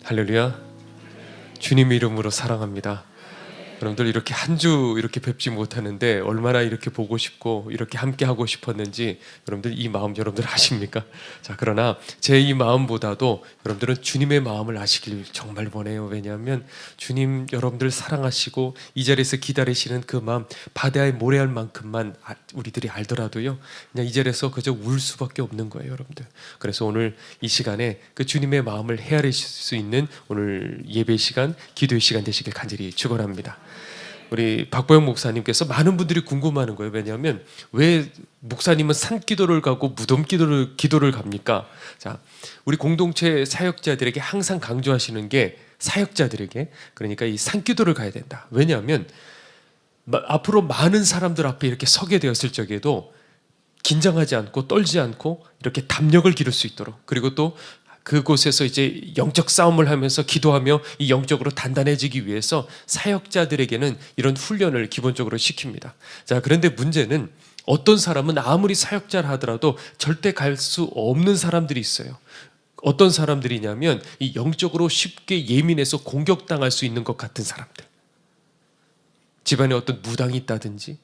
할렐루야. 주님의 이름으로 사랑합니다. 여러분들 이렇게 한 주 이렇게 뵙지 못하는데 얼마나 이렇게 보고 싶고 이렇게 함께 하고 싶었는지 여러분들 이 마음 여러분들 아십니까? 자, 그러나 제 이 마음보다도 여러분들은 주님의 마음을 아시길 정말 원해요. 왜냐하면 주님 여러분들 사랑하시고 이 자리에서 기다리시는 그 마음 바다에 모래알 만큼만 우리들이 알더라도요, 그냥 이 자리에서 그저 울 수밖에 없는 거예요, 여러분들. 그래서 오늘 이 시간에 그 주님의 마음을 헤아리실 수 있는 오늘 예배 시간, 기도의 시간 되시길 간절히 축원합니다. 우리 박보영 목사님께서 많은 분들이 궁금해하는 거예요. 왜냐하면 왜 목사님은 산기도를 가고 무덤 기도를 갑니까? 자, 우리 공동체 사역자들에게 항상 강조하시는 게 사역자들에게, 그러니까 이 산기도를 가야 된다. 왜냐하면 앞으로 많은 사람들 앞에 이렇게 서게 되었을 적에도 긴장하지 않고 떨지 않고 이렇게 담력을 기를 수 있도록, 그리고 또 그곳에서 이제 영적 싸움을 하면서 기도하며 이 영적으로 단단해지기 위해서 사역자들에게는 이런 훈련을 기본적으로 시킵니다. 자, 그런데 문제는 어떤 사람은 아무리 사역자를 하더라도 절대 갈 수 없는 사람들이 있어요. 어떤 사람들이냐면 이 영적으로 쉽게 예민해서 공격당할 수 있는 것 같은 사람들. 집안에 어떤 무당이 있다든지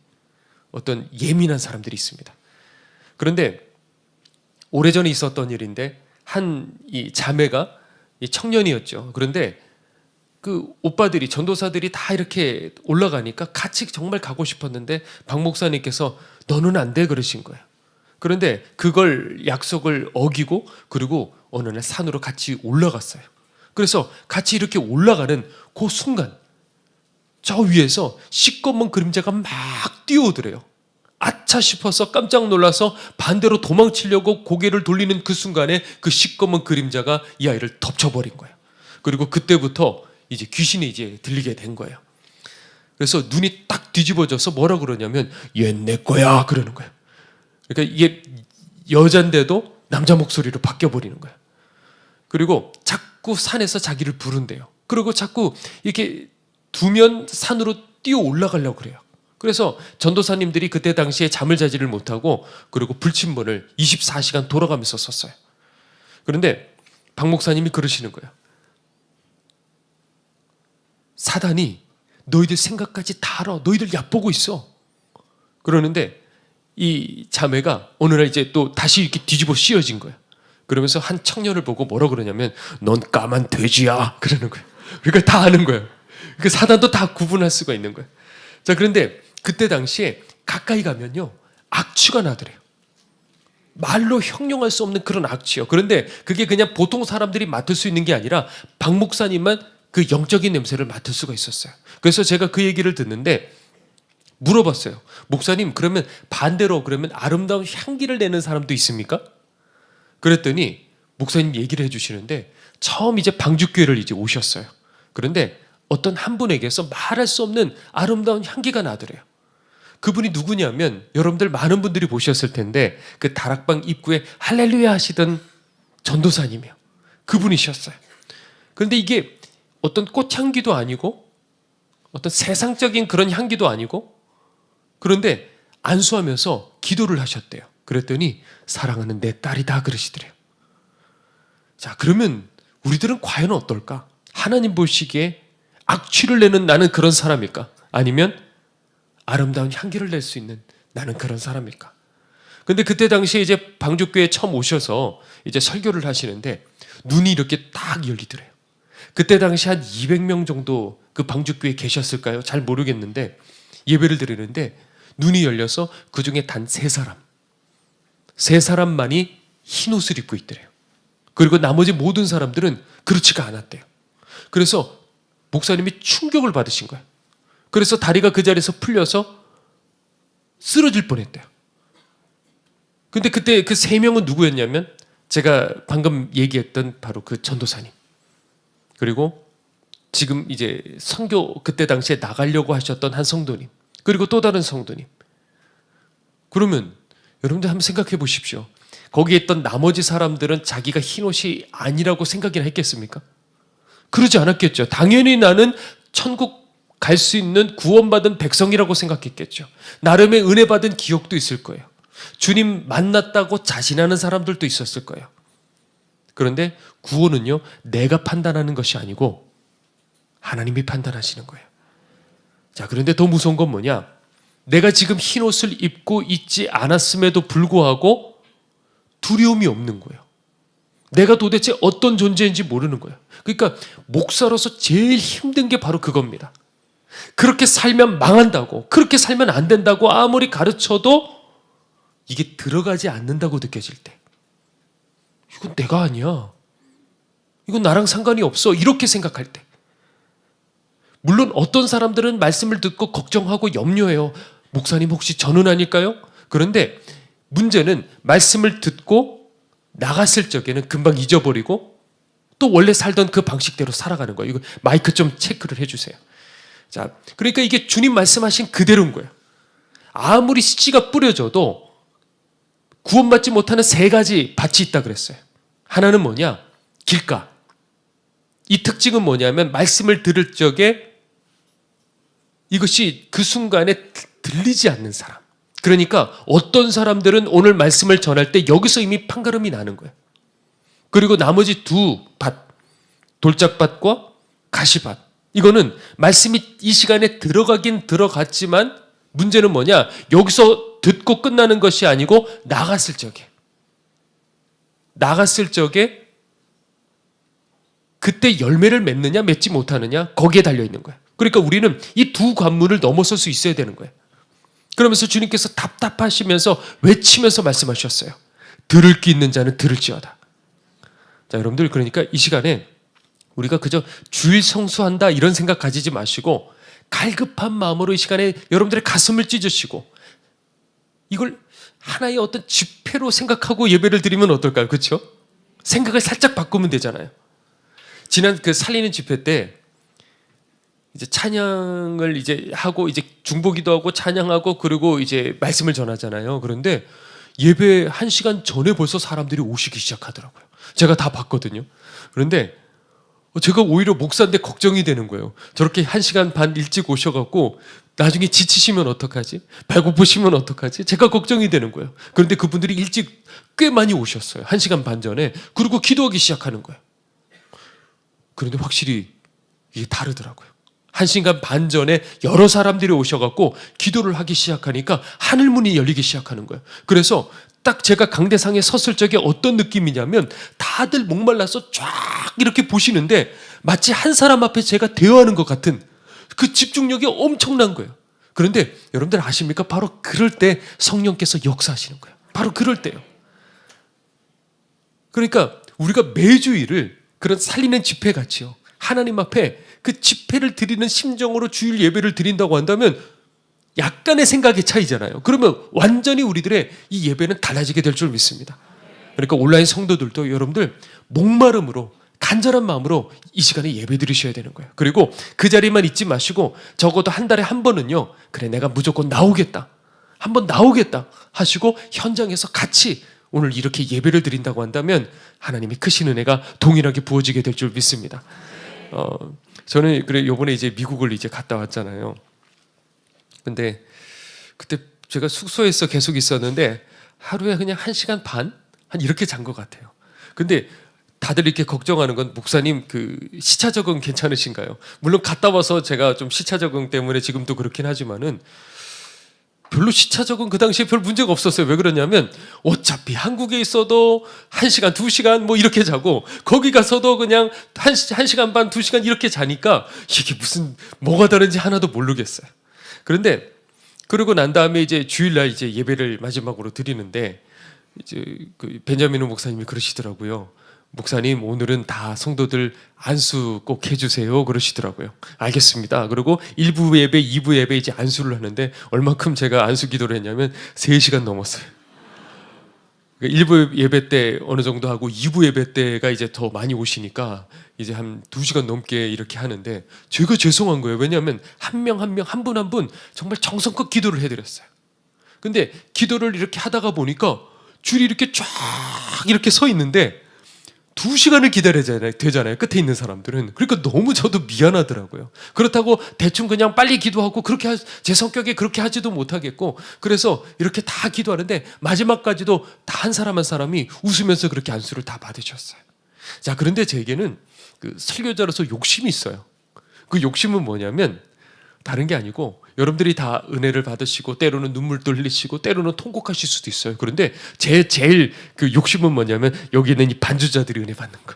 어떤 예민한 사람들이 있습니다. 그런데 오래전에 있었던 일인데 한 이 자매가 이 청년이었죠. 그런데 그 오빠들이, 전도사들이 다 이렇게 올라가니까 같이 정말 가고 싶었는데 박 목사님께서 너는 안 돼 그러신 거예요. 그런데 그걸 약속을 어기고 그리고 어느 날 산으로 같이 올라갔어요. 그래서 같이 이렇게 올라가는 그 순간 저 위에서 시꺼먼 그림자가 막 뛰어오더래요. 아차 싶어서 깜짝 놀라서 반대로 도망치려고 고개를 돌리는 그 순간에 그 시꺼먼 그림자가 이 아이를 덮쳐버린 거예요. 그리고 그때부터 이제 귀신이 이제 들리게 된 거예요. 그래서 눈이 딱 뒤집어져서 뭐라 그러냐면 얘 내 거야 그러는 거예요. 그러니까 이게 여잔데도 남자 목소리로 바뀌어버리는 거예요. 그리고 자꾸 산에서 자기를 부른대요. 그리고 자꾸 이렇게 두면 산으로 뛰어 올라가려고 그래요. 그래서 전도사님들이 그때 당시에 잠을 자지를 못하고 그리고 불침번을 24시간 돌아가면서 썼어요. 그런데 박 목사님이 그러시는 거예요. 사단이 너희들 생각까지 다 알아. 너희들 얕보고 있어. 그러는데 이 자매가 어느 날 이제 또 다시 이렇게 뒤집어 씌워진 거예요. 그러면서 한 청년을 보고 뭐라 그러냐면 넌 까만 돼지야 그러는 거예요. 그러니까 다 아는 거예요. 그 사단도 다 구분할 수가 있는 거예요. 자, 그런데 그때 당시에 가까이 가면요 악취가 나더래요. 말로 형용할 수 없는 그런 악취요. 그런데 그게 그냥 보통 사람들이 맡을 수 있는 게 아니라 박 목사님만 그 영적인 냄새를 맡을 수가 있었어요. 그래서 제가 그 얘기를 듣는데 물어봤어요. 목사님, 그러면 반대로 그러면 아름다운 향기를 내는 사람도 있습니까? 그랬더니 목사님 얘기를 해주시는데 처음 이제 방주교회를 이제 오셨어요. 그런데 어떤 한 분에게서 말할 수 없는 아름다운 향기가 나더래요. 그분이 누구냐면 여러분들 많은 분들이 보셨을 텐데 그 다락방 입구에 할렐루야 하시던 전도사님이요. 그분이셨어요. 그런데 이게 어떤 꽃향기도 아니고 어떤 세상적인 그런 향기도 아니고, 그런데 안수하면서 기도를 하셨대요. 그랬더니 사랑하는 내 딸이다 그러시더래요. 자, 그러면 우리들은 과연 어떨까? 하나님 보시기에 악취를 내는 나는 그런 사람일까? 아니면 아름다운 향기를 낼 수 있는 나는 그런 사람일까? 근데 그때 당시에 이제 방주교회에 처음 오셔서 이제 설교를 하시는데 눈이 이렇게 딱 열리더래요. 그때 당시 한 200명 정도 그 방주교회에 계셨을까요? 잘 모르겠는데 예배를 드리는데 눈이 열려서 그 중에 단 3사람만이 흰 옷을 입고 있더래요. 그리고 나머지 모든 사람들은 그렇지가 않았대요. 그래서 목사님이 충격을 받으신 거예요. 그래서 다리가 그 자리에서 풀려서 쓰러질 뻔했대요. 근데 그때 그 3명은 누구였냐면 제가 방금 얘기했던 바로 그 전도사님, 그리고 지금 이제 선교 그때 당시에 나가려고 하셨던 한 성도님, 그리고 또 다른 성도님. 그러면 여러분들 한번 생각해 보십시오. 거기에 있던 나머지 사람들은 자기가 흰옷이 아니라고 생각이나 했겠습니까? 그러지 않았겠죠. 당연히 나는 천국 갈 수 있는 구원받은 백성이라고 생각했겠죠. 나름의 은혜 받은 기억도 있을 거예요. 주님 만났다고 자신하는 사람들도 있었을 거예요. 그런데 구원은요, 내가 판단하는 것이 아니고 하나님이 판단하시는 거예요. 자, 그런데 더 무서운 건 뭐냐? 내가 지금 흰 옷을 입고 있지 않았음에도 불구하고 두려움이 없는 거예요. 내가 도대체 어떤 존재인지 모르는 거예요. 그러니까 목사로서 제일 힘든 게 바로 그겁니다. 그렇게 살면 망한다고, 그렇게 살면 안 된다고 아무리 가르쳐도 이게 들어가지 않는다고 느껴질 때, 이건 내가 아니야, 이건 나랑 상관이 없어, 이렇게 생각할 때, 물론 어떤 사람들은 말씀을 듣고 걱정하고 염려해요. 목사님 혹시 저는 아닐까요? 그런데 문제는 말씀을 듣고 나갔을 적에는 금방 잊어버리고 또 원래 살던 그 방식대로 살아가는 거예요. 이거 마이크 좀 체크를 해주세요. 자, 그러니까 이게 주님 말씀하신 그대로인 거예요. 아무리 씨가 뿌려져도 구원받지 못하는 세 가지 밭이 있다 그랬어요. 하나는 뭐냐? 길가. 이 특징은 뭐냐면 말씀을 들을 적에 이것이 그 순간에 들리지 않는 사람. 그러니까 어떤 사람들은 오늘 말씀을 전할 때 여기서 이미 판가름이 나는 거예요. 그리고 나머지 두 밭, 돌짝밭과 가시밭, 이거는 말씀이 이 시간에 들어가긴 들어갔지만 문제는 뭐냐? 여기서 듣고 끝나는 것이 아니고 나갔을 적에 그때 열매를 맺느냐 맺지 못하느냐, 거기에 달려있는 거예요. 그러니까 우리는 이 두 관문을 넘어설 수 있어야 되는 거예요. 그러면서 주님께서 답답하시면서 외치면서 말씀하셨어요. 들을 귀 있는 자는 들을지어다. 자, 여러분들, 그러니까 이 시간에 우리가 그저 주일 성수한다 이런 생각 가지지 마시고 갈급한 마음으로 이 시간에 여러분들의 가슴을 찢으시고 이걸 하나의 어떤 집회로 생각하고 예배를 드리면 어떨까요? 그렇죠? 생각을 살짝 바꾸면 되잖아요. 지난 그 살리는 집회 때 이제 찬양을 이제 하고 이제 중보기도 하고 찬양하고 그리고 이제 말씀을 전하잖아요. 그런데 예배 1시간 전에 벌써 사람들이 오시기 시작하더라고요. 제가 다 봤거든요. 그런데 제가 오히려 목사인데 걱정이 되는 거예요. 저렇게 1시간 반 일찍 오셔갖고 나중에 지치시면 어떡하지? 배고프시면 어떡하지? 제가 걱정이 되는 거예요. 그런데 그분들이 일찍 꽤 많이 오셨어요. 1시간 반 전에. 그리고 기도하기 시작하는 거예요. 그런데 확실히 이게 다르더라고요. 1시간 반 전에 여러 사람들이 오셔갖고 기도를 하기 시작하니까 하늘문이 열리기 시작하는 거예요. 그래서 딱 제가 강대상에 섰을 적에 어떤 느낌이냐면 다들 목말라서 쫙 이렇게 보시는데 마치 한 사람 앞에 제가 대화하는 것 같은 그 집중력이 엄청난 거예요. 그런데 여러분들 아십니까? 바로 그럴 때 성령께서 역사하시는 거예요. 바로 그럴 때요. 그러니까 우리가 매주일을 그런 살리는 집회 같이요, 하나님 앞에 그 집회를 드리는 심정으로 주일 예배를 드린다고 한다면 약간의 생각의 차이잖아요. 그러면 완전히 우리들의 이 예배는 달라지게 될 줄 믿습니다. 그러니까 온라인 성도들도 여러분들 목마름으로 간절한 마음으로 이 시간에 예배 드리셔야 되는 거예요. 그리고 그 자리만 있지 마시고 적어도 한 달에 한 번은요, 그래 내가 무조건 나오겠다, 한번 나오겠다 하시고 현장에서 같이 오늘 이렇게 예배를 드린다고 한다면 하나님이 크신 은혜가 동일하게 부어지게 될 줄 믿습니다. 저는 그래 요번에 이제 미국을 이제 갔다 왔잖아요. 근데 그때 제가 숙소에서 계속 있었는데 하루에 그냥 1시간 반? 한 이렇게 잔 것 같아요. 근데 다들 이렇게 걱정하는 건 목사님 그 시차 적응 괜찮으신가요? 물론 갔다 와서 제가 좀 시차 적응 때문에 지금도 그렇긴 하지만은 별로 시차 적응 그 당시에 별 문제가 없었어요. 왜 그러냐면 어차피 한국에 있어도 1시간, 2시간 뭐 이렇게 자고 거기 가서도 그냥 1시간 반, 2시간 이렇게 자니까 이게 무슨 뭐가 다른지 하나도 모르겠어요. 그런데 그러고 난 다음에 이제 주일날 이제 예배를 마지막으로 드리는데 이제 그 벤자민 목사님이 그러시더라고요. 목사님 오늘은 다 성도들 안수 꼭 해주세요 그러시더라고요. 알겠습니다. 그리고 1부 예배, 2부 예배 이제 안수를 하는데 얼만큼 제가 안수 기도를 했냐면 3시간 넘었어요. 1부 예배 때 어느 정도 하고 2부 예배 때가 이제 더 많이 오시니까 이제 한 2시간 넘게 이렇게 하는데 제가 죄송한 거예요. 왜냐하면 한 명 한 명, 한 분 한 분 정말 정성껏 기도를 해드렸어요. 근데 기도를 이렇게 하다가 보니까 줄이 이렇게 쫙 이렇게 서 있는데 2시간을 기다려야 되잖아요. 끝에 있는 사람들은. 그러니까 너무 저도 미안하더라고요. 그렇다고 대충 그냥 빨리 기도하고 그렇게 제 성격에 그렇게 하지도 못하겠고 그래서 이렇게 다 기도하는데 마지막까지도 다 한 사람 한 사람이 웃으면서 그렇게 안수를 다 받으셨어요. 자, 그런데 제게는 그 설교자로서 욕심이 있어요. 그 욕심은 뭐냐면 다른 게 아니고 여러분들이 다 은혜를 받으시고 때로는 눈물도 흘리시고 때로는 통곡하실 수도 있어요. 그런데 제일 그 욕심은 뭐냐면 여기 있는 이 반주자들이 은혜 받는 거.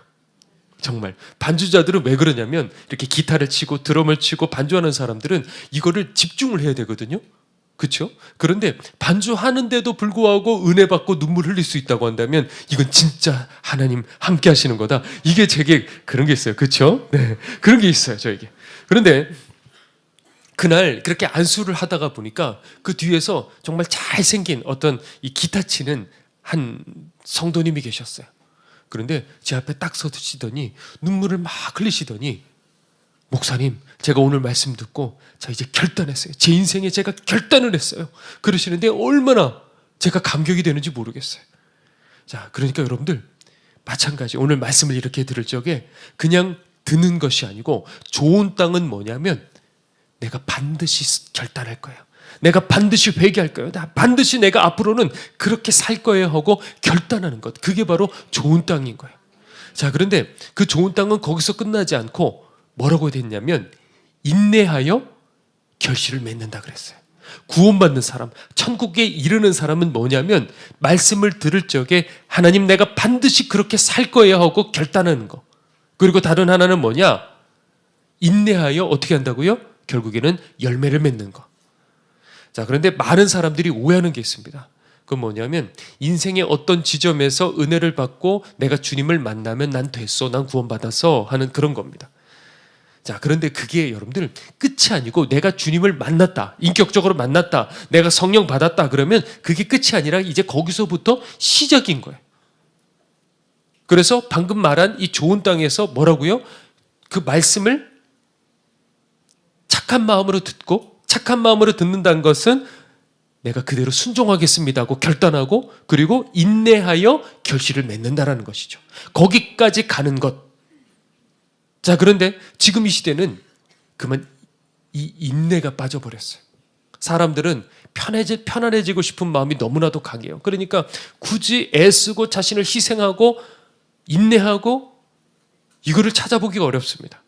정말 반주자들은 왜 그러냐면 이렇게 기타를 치고 드럼을 치고 반주하는 사람들은 이거를 집중을 해야 되거든요. 그렇죠? 그런데 반주하는데도 불구하고 은혜 받고 눈물 흘릴 수 있다고 한다면 이건 진짜 하나님 함께 하시는 거다. 이게 제게 그런 게 있어요. 그렇죠? 네, 그런 게 있어요, 저에게. 그런데 그날 그렇게 안수를 하다가 보니까 그 뒤에서 정말 잘생긴 어떤 이 기타 치는 한 성도님이 계셨어요. 그런데 제 앞에 딱 서시더니 눈물을 막 흘리시더니 목사님, 제가 오늘 말씀 듣고 자 이제 결단했어요. 제 인생에 제가 결단을 했어요. 그러시는데 얼마나 제가 감격이 되는지 모르겠어요. 자, 그러니까 여러분들 마찬가지 오늘 말씀을 이렇게 들을 적에 그냥 듣는 것이 아니고 좋은 땅은 뭐냐면 내가 반드시 결단할 거예요. 내가 반드시 회개할 거예요. 반드시 내가 앞으로는 그렇게 살 거예요 하고 결단하는 것. 그게 바로 좋은 땅인 거예요. 자, 그런데 그 좋은 땅은 거기서 끝나지 않고 뭐라고 됐냐면 인내하여 결실을 맺는다 그랬어요. 구원받는 사람, 천국에 이르는 사람은 뭐냐면 말씀을 들을 적에 하나님 내가 반드시 그렇게 살 거예요 하고 결단하는 거. 그리고 다른 하나는 뭐냐? 인내하여 어떻게 한다고요? 결국에는 열매를 맺는 거. 자, 그런데 많은 사람들이 오해하는 게 있습니다. 그건 뭐냐면 인생의 어떤 지점에서 은혜를 받고 내가 주님을 만나면 난 됐어, 난 구원받았어 하는 그런 겁니다. 자, 그런데 그게 여러분들 끝이 아니고 내가 주님을 만났다, 인격적으로 만났다, 내가 성령 받았다 그러면 그게 끝이 아니라 이제 거기서부터 시작인 거예요. 그래서 방금 말한 이 좋은 땅에서 뭐라고요? 그 말씀을 착한 마음으로 듣고 착한 마음으로 듣는다는 것은 내가 그대로 순종하겠습니다 하고 결단하고 그리고 인내하여 결실을 맺는다라는 것이죠. 거기까지 가는 것. 자, 그런데 지금 이 시대는 그만 이 인내가 빠져버렸어요. 사람들은 편안해지고 싶은 마음이 너무나도 강해요. 그러니까 굳이 애쓰고 자신을 희생하고 인내하고 이거를 찾아보기가 어렵습니다.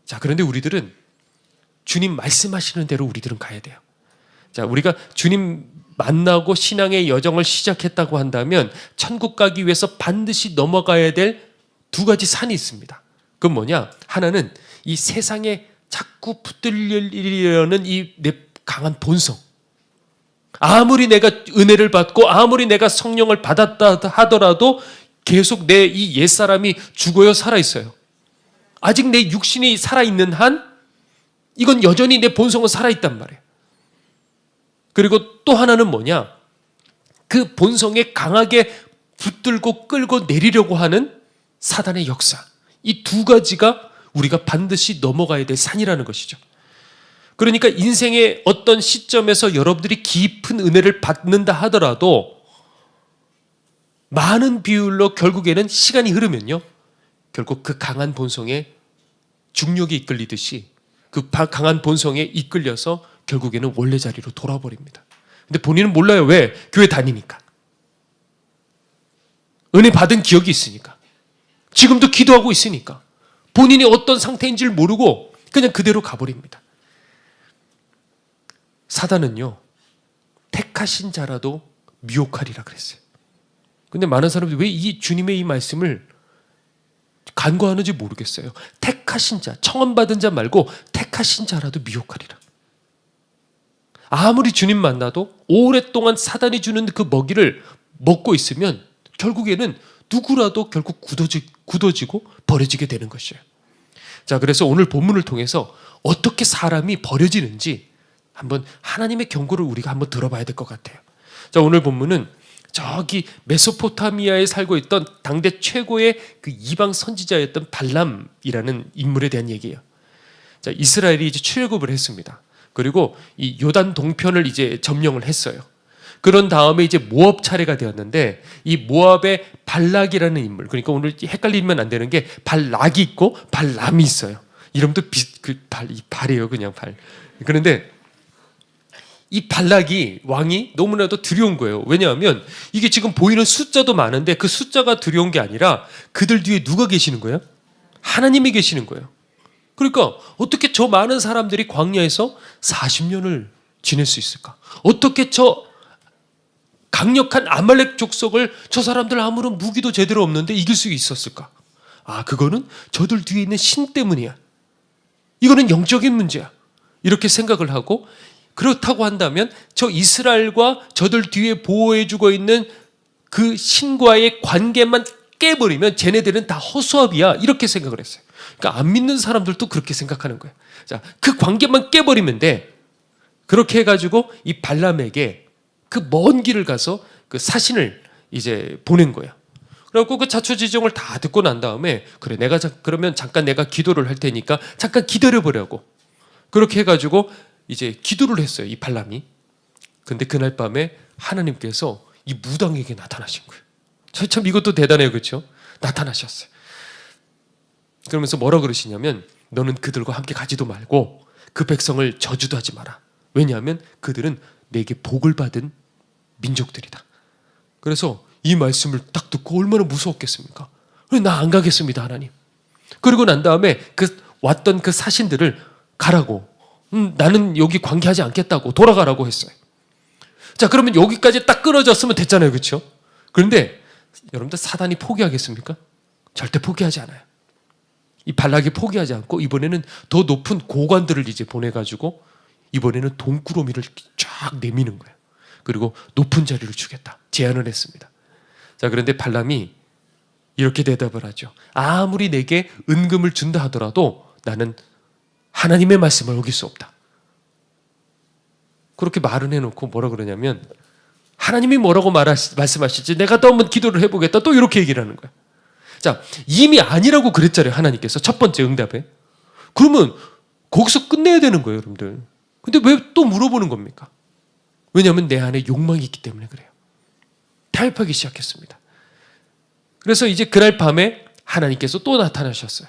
자, 그런데 우리들은 주님 말씀하시는 대로 우리들은 가야 돼요. 자, 우리가 주님 만나고 신앙의 여정을 시작했다고 한다면 천국 가기 위해서 반드시 넘어가야 될 두 가지 산이 있습니다. 그건 뭐냐? 하나는 이 세상에 자꾸 붙들리려는 이 내 강한 본성. 아무리 내가 은혜를 받고 아무리 내가 성령을 받았다 하더라도 계속 내 이 옛사람이 죽어요, 살아있어요. 아직 내 육신이 살아있는 한 이건 여전히 내 본성은 살아있단 말이에요. 그리고 또 하나는 뭐냐? 그 본성에 강하게 붙들고 끌고 내리려고 하는 사단의 역사. 이 두 가지가 우리가 반드시 넘어가야 될 산이라는 것이죠. 그러니까 인생의 어떤 시점에서 여러분들이 깊은 은혜를 받는다 하더라도 많은 비율로 결국에는 시간이 흐르면요. 결국 그 강한 본성에 중력이 이끌리듯이 그 강한 본성에 이끌려서 결국에는 원래 자리로 돌아버립니다. 근데 본인은 몰라요. 왜? 교회 다니니까. 은혜 받은 기억이 있으니까. 지금도 기도하고 있으니까. 본인이 어떤 상태인지를 모르고 그냥 그대로 가버립니다. 사단은요. 택하신 자라도 미혹하리라 그랬어요. 근데 많은 사람들이 왜 이 주님의 이 말씀을 간과하는지 모르겠어요. 택하신 자, 청원받은 자 말고 택하신 자라도 미혹하리라. 아무리 주님 만나도 오랫동안 사단이 주는 그 먹이를 먹고 있으면 결국에는 누구라도 결국 굳어지고 버려지게 되는 것이에요. 자, 그래서 오늘 본문을 통해서 어떻게 사람이 버려지는지 한번 하나님의 경고를 우리가 한번 들어봐야 될 것 같아요. 자, 오늘 본문은 저기 메소포타미아에 살고 있던 당대 최고의 그 이방 선지자였던 발람이라는 인물에 대한 얘기예요. 자, 이스라엘이 이제 출애굽을 했습니다. 그리고 이 요단 동편을 이제 점령을 했어요. 그런 다음에 이제 모압 차례가 되었는데 이 모압의 발락이라는 인물, 그러니까 오늘 헷갈리면 안 되는 게 발락이 있고 발람이 있어요. 이름도 발이에요, 그냥 발. 그런데 이 발락이 왕이 너무나도 두려운 거예요. 왜냐하면 이게 지금 보이는 숫자도 많은데 그 숫자가 두려운 게 아니라 그들 뒤에 누가 계시는 거예요? 하나님이 계시는 거예요. 그러니까 어떻게 저 많은 사람들이 광야에서 40년을 지낼 수 있을까? 어떻게 저 강력한 아말렉 족속을 저 사람들 아무런 무기도 제대로 없는데 이길 수 있었을까? 아, 그거는 저들 뒤에 있는 신 때문이야. 이거는 영적인 문제야. 이렇게 생각을 하고, 그렇다고 한다면 저 이스라엘과 저들 뒤에 보호해주고 있는 그 신과의 관계만 깨버리면 쟤네들은 다 허수아비야. 이렇게 생각을 했어요. 그러니까 안 믿는 사람들도 그렇게 생각하는 거예요. 자, 그 관계만 깨버리면 돼. 그렇게 해가지고 이 발람에게 그 먼 길을 가서 그 사신을 이제 보낸 거야. 그래갖고 그 자초지종을 다 듣고 난 다음에 그래, 그러면 잠깐 내가 기도를 할 테니까 잠깐 기다려보려고 그렇게 해가지고 이제 기도를 했어요, 이 발람이. 근데 그날 밤에 하나님께서 이 무당에게 나타나신 거예요. 참 이것도 대단해요, 그렇죠? 나타나셨어요. 그러면서 뭐라 그러시냐면, 너는 그들과 함께 가지도 말고 그 백성을 저주도 하지 마라. 왜냐하면 그들은 내게 복을 받은 민족들이다. 그래서 이 말씀을 딱 듣고 얼마나 무서웠겠습니까? 나 안 가겠습니다, 하나님. 그러고 난 다음에 그 왔던 그 사신들을 가라고, 나는 여기 관계하지 않겠다고 돌아가라고 했어요. 자, 그러면 여기까지 딱 끊어졌으면 됐잖아요, 그렇죠? 그런데 여러분들, 사단이 포기하겠습니까? 절대 포기하지 않아요. 이 발락이 포기하지 않고 이번에는 더 높은 고관들을 이제 보내가지고 이번에는 돈꾸러미를 쫙 내미는 거예요. 그리고 높은 자리를 주겠다 제안을 했습니다. 자, 그런데 발람이 이렇게 대답을 하죠. 아무리 내게 은금을 준다 하더라도 나는 하나님의 말씀을 어길 수 없다. 그렇게 말은 해놓고 뭐라 그러냐면, 하나님이 뭐라고 말씀하실지 내가 또 한번 기도를 해보겠다, 또 이렇게 얘기를 하는 거야. 자, 이미 아니라고 그랬잖아요, 하나님께서 첫 번째 응답에. 그러면 거기서 끝내야 되는 거예요, 여러분들. 근데 왜 또 물어보는 겁니까? 왜냐하면 내 안에 욕망이 있기 때문에 그래요. 타협하기 시작했습니다. 그래서 이제 그날 밤에 하나님께서 또 나타나셨어요.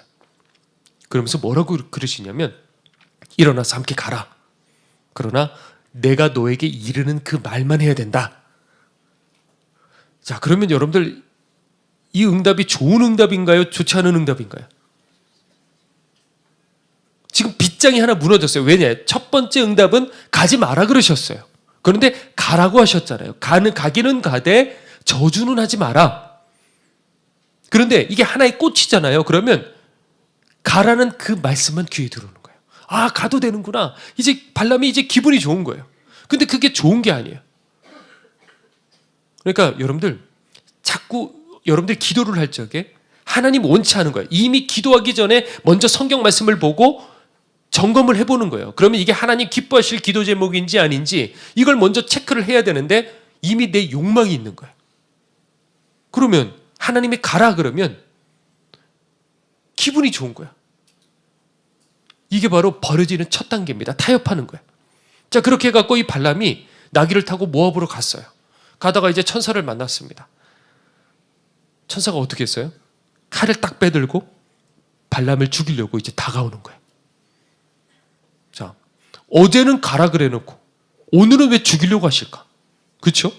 그러면서 뭐라고 그러시냐면, 일어나서 함께 가라. 그러나 내가 너에게 이르는 그 말만 해야 된다. 자, 그러면 여러분들, 이 응답이 좋은 응답인가요? 좋지 않은 응답인가요? 지금 빗장이 하나 무너졌어요. 왜냐? 첫 번째 응답은 가지 마라 그러셨어요. 그런데 가라고 하셨잖아요. 가기는 가되 저주는 하지 마라. 그런데 이게 하나의 꽃이잖아요. 그러면 가라는 그 말씀만 귀에 들어오는 거예요. 아, 가도 되는구나. 이제 발람이 이제 기분이 좋은 거예요. 근데 그게 좋은 게 아니에요. 그러니까 여러분들, 자꾸 여러분들 기도를 할 적에 하나님 원치 않은 거예요. 이미 기도하기 전에 먼저 성경 말씀을 보고 점검을 해보는 거예요. 그러면 이게 하나님 기뻐하실 기도 제목인지 아닌지 이걸 먼저 체크를 해야 되는데 이미 내 욕망이 있는 거예요. 그러면 하나님이 가라 그러면 기분이 좋은 거야. 이게 바로 버려지는 첫 단계입니다. 타협하는 거예요. 자, 그렇게 해갖고 이 발람이 나귀를 타고 모압으로 갔어요. 가다가 이제 천사를 만났습니다. 천사가 어떻게 했어요? 칼을 딱 빼들고 발람을 죽이려고 이제 다가오는 거예요. 자, 어제는 가라 그래 놓고 오늘은 왜 죽이려고 하실까? 그렇죠?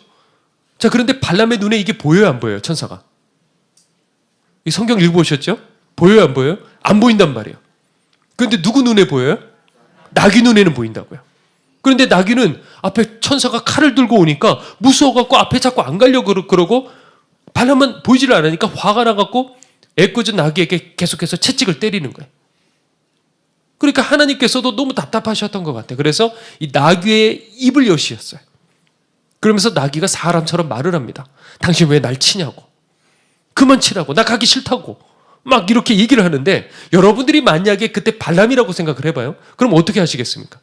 자, 그런데 발람의 눈에 이게 보여요, 안 보여요? 천사가. 이 성경 읽어보셨죠? 보여요, 안 보여요? 안 보인단 말이에요. 그런데 누구 눈에 보여요? 나귀 눈에는 보인다고요. 그런데 나귀는 앞에 천사가 칼을 들고 오니까 무서워갖고 앞에 자꾸 안 가려고 그러고 발람은 보이지를 않으니까 화가 나갖고 애꿎은 나귀에게 계속해서 채찍을 때리는 거예요. 그러니까 하나님께서도 너무 답답하셨던 것 같아요. 그래서 이 나귀의 입을 여시었어요. 그러면서 나귀가 사람처럼 말을 합니다. 당신 왜 날 치냐고. 그만 치라고. 나 가기 싫다고. 막 이렇게 얘기를 하는데, 여러분들이 만약에 그때 발람이라고 생각을 해봐요. 그럼 어떻게 하시겠습니까?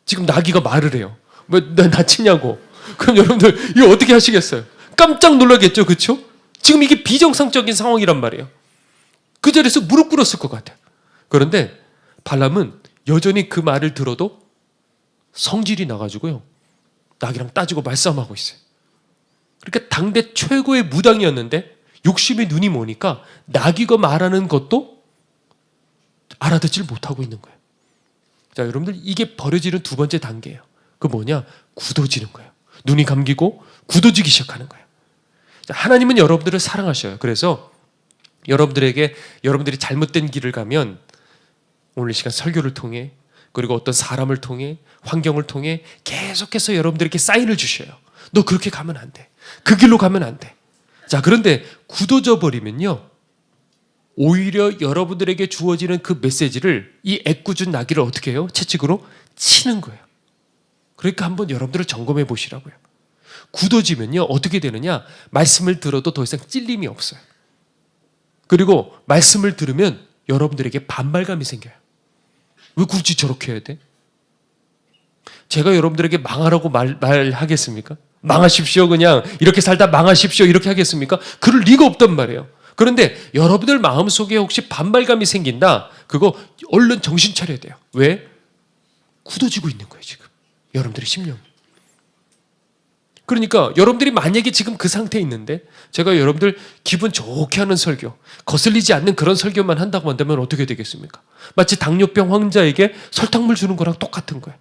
지금 나귀가 말을 해요. 왜 나 치냐고. 그럼 여러분들 이거 어떻게 하시겠어요? 깜짝 놀라겠죠, 그렇죠? 지금 이게 비정상적인 상황이란 말이에요. 그 자리에서 무릎 꿇었을 것 같아요. 그런데 발람은 여전히 그 말을 들어도 성질이 나가지고요, 나귀랑 따지고 말싸움하고 있어요. 그러니까 당대 최고의 무당이었는데 욕심의 눈이 머니까 나귀가 말하는 것도 알아듣질 못하고 있는 거예요. 자, 여러분들, 이게 버려지는 두 번째 단계예요. 그 뭐냐? 굳어지는 거예요. 눈이 감기고 굳어지기 시작하는 거예요. 하나님은 여러분들을 사랑하셔요. 그래서 여러분들이 잘못된 길을 가면 오늘 이 시간 설교를 통해, 그리고 어떤 사람을 통해, 환경을 통해 계속해서 여러분들에게 사인을 주셔요. 너 그렇게 가면 안 돼. 그 길로 가면 안 돼. 자, 그런데 굳어져 버리면요, 오히려 여러분들에게 주어지는 그 메시지를, 이 애꿎은 나귀를 어떻게 해요? 채찍으로 치는 거예요. 그러니까 한번 여러분들을 점검해 보시라고요. 굳어지면요, 어떻게 되느냐? 말씀을 들어도 더 이상 찔림이 없어요. 그리고 말씀을 들으면 여러분들에게 반발감이 생겨요. 왜 굳이 저렇게 해야 돼? 제가 여러분들에게 망하라고 말하겠습니까? 망하십시오, 그냥 이렇게 살다 망하십시오, 이렇게 하겠습니까? 그럴 리가 없단 말이에요. 그런데 여러분들 마음속에 혹시 반발감이 생긴다, 그거 얼른 정신 차려야 돼요. 왜? 굳어지고 있는 거예요, 지금 여러분들의 심령. 그러니까 여러분들이 만약에 지금 그 상태에 있는데, 제가 여러분들 기분 좋게 하는 설교, 거슬리지 않는 그런 설교만 한다고 한다면 어떻게 되겠습니까? 마치 당뇨병 환자에게 설탕물 주는 거랑 똑같은 거예요.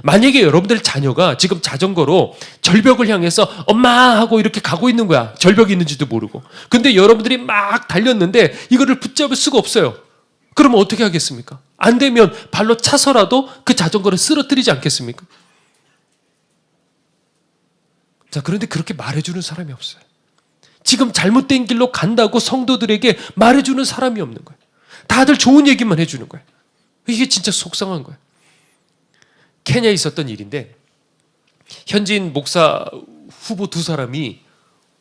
만약에 여러분들 자녀가 지금 자전거로 절벽을 향해서 엄마 하고 이렇게 가고 있는 거야. 절벽이 있는지도 모르고. 근데 여러분들이 막 달렸는데 이거를 붙잡을 수가 없어요. 그러면 어떻게 하겠습니까? 안 되면 발로 차서라도 그 자전거를 쓰러뜨리지 않겠습니까? 자, 그런데 그렇게 말해주는 사람이 없어요. 지금 잘못된 길로 간다고 성도들에게 말해주는 사람이 없는 거예요. 다들 좋은 얘기만 해주는 거예요. 이게 진짜 속상한 거예요. 케냐에 있었던 일인데, 현지인 목사 후보 2사람이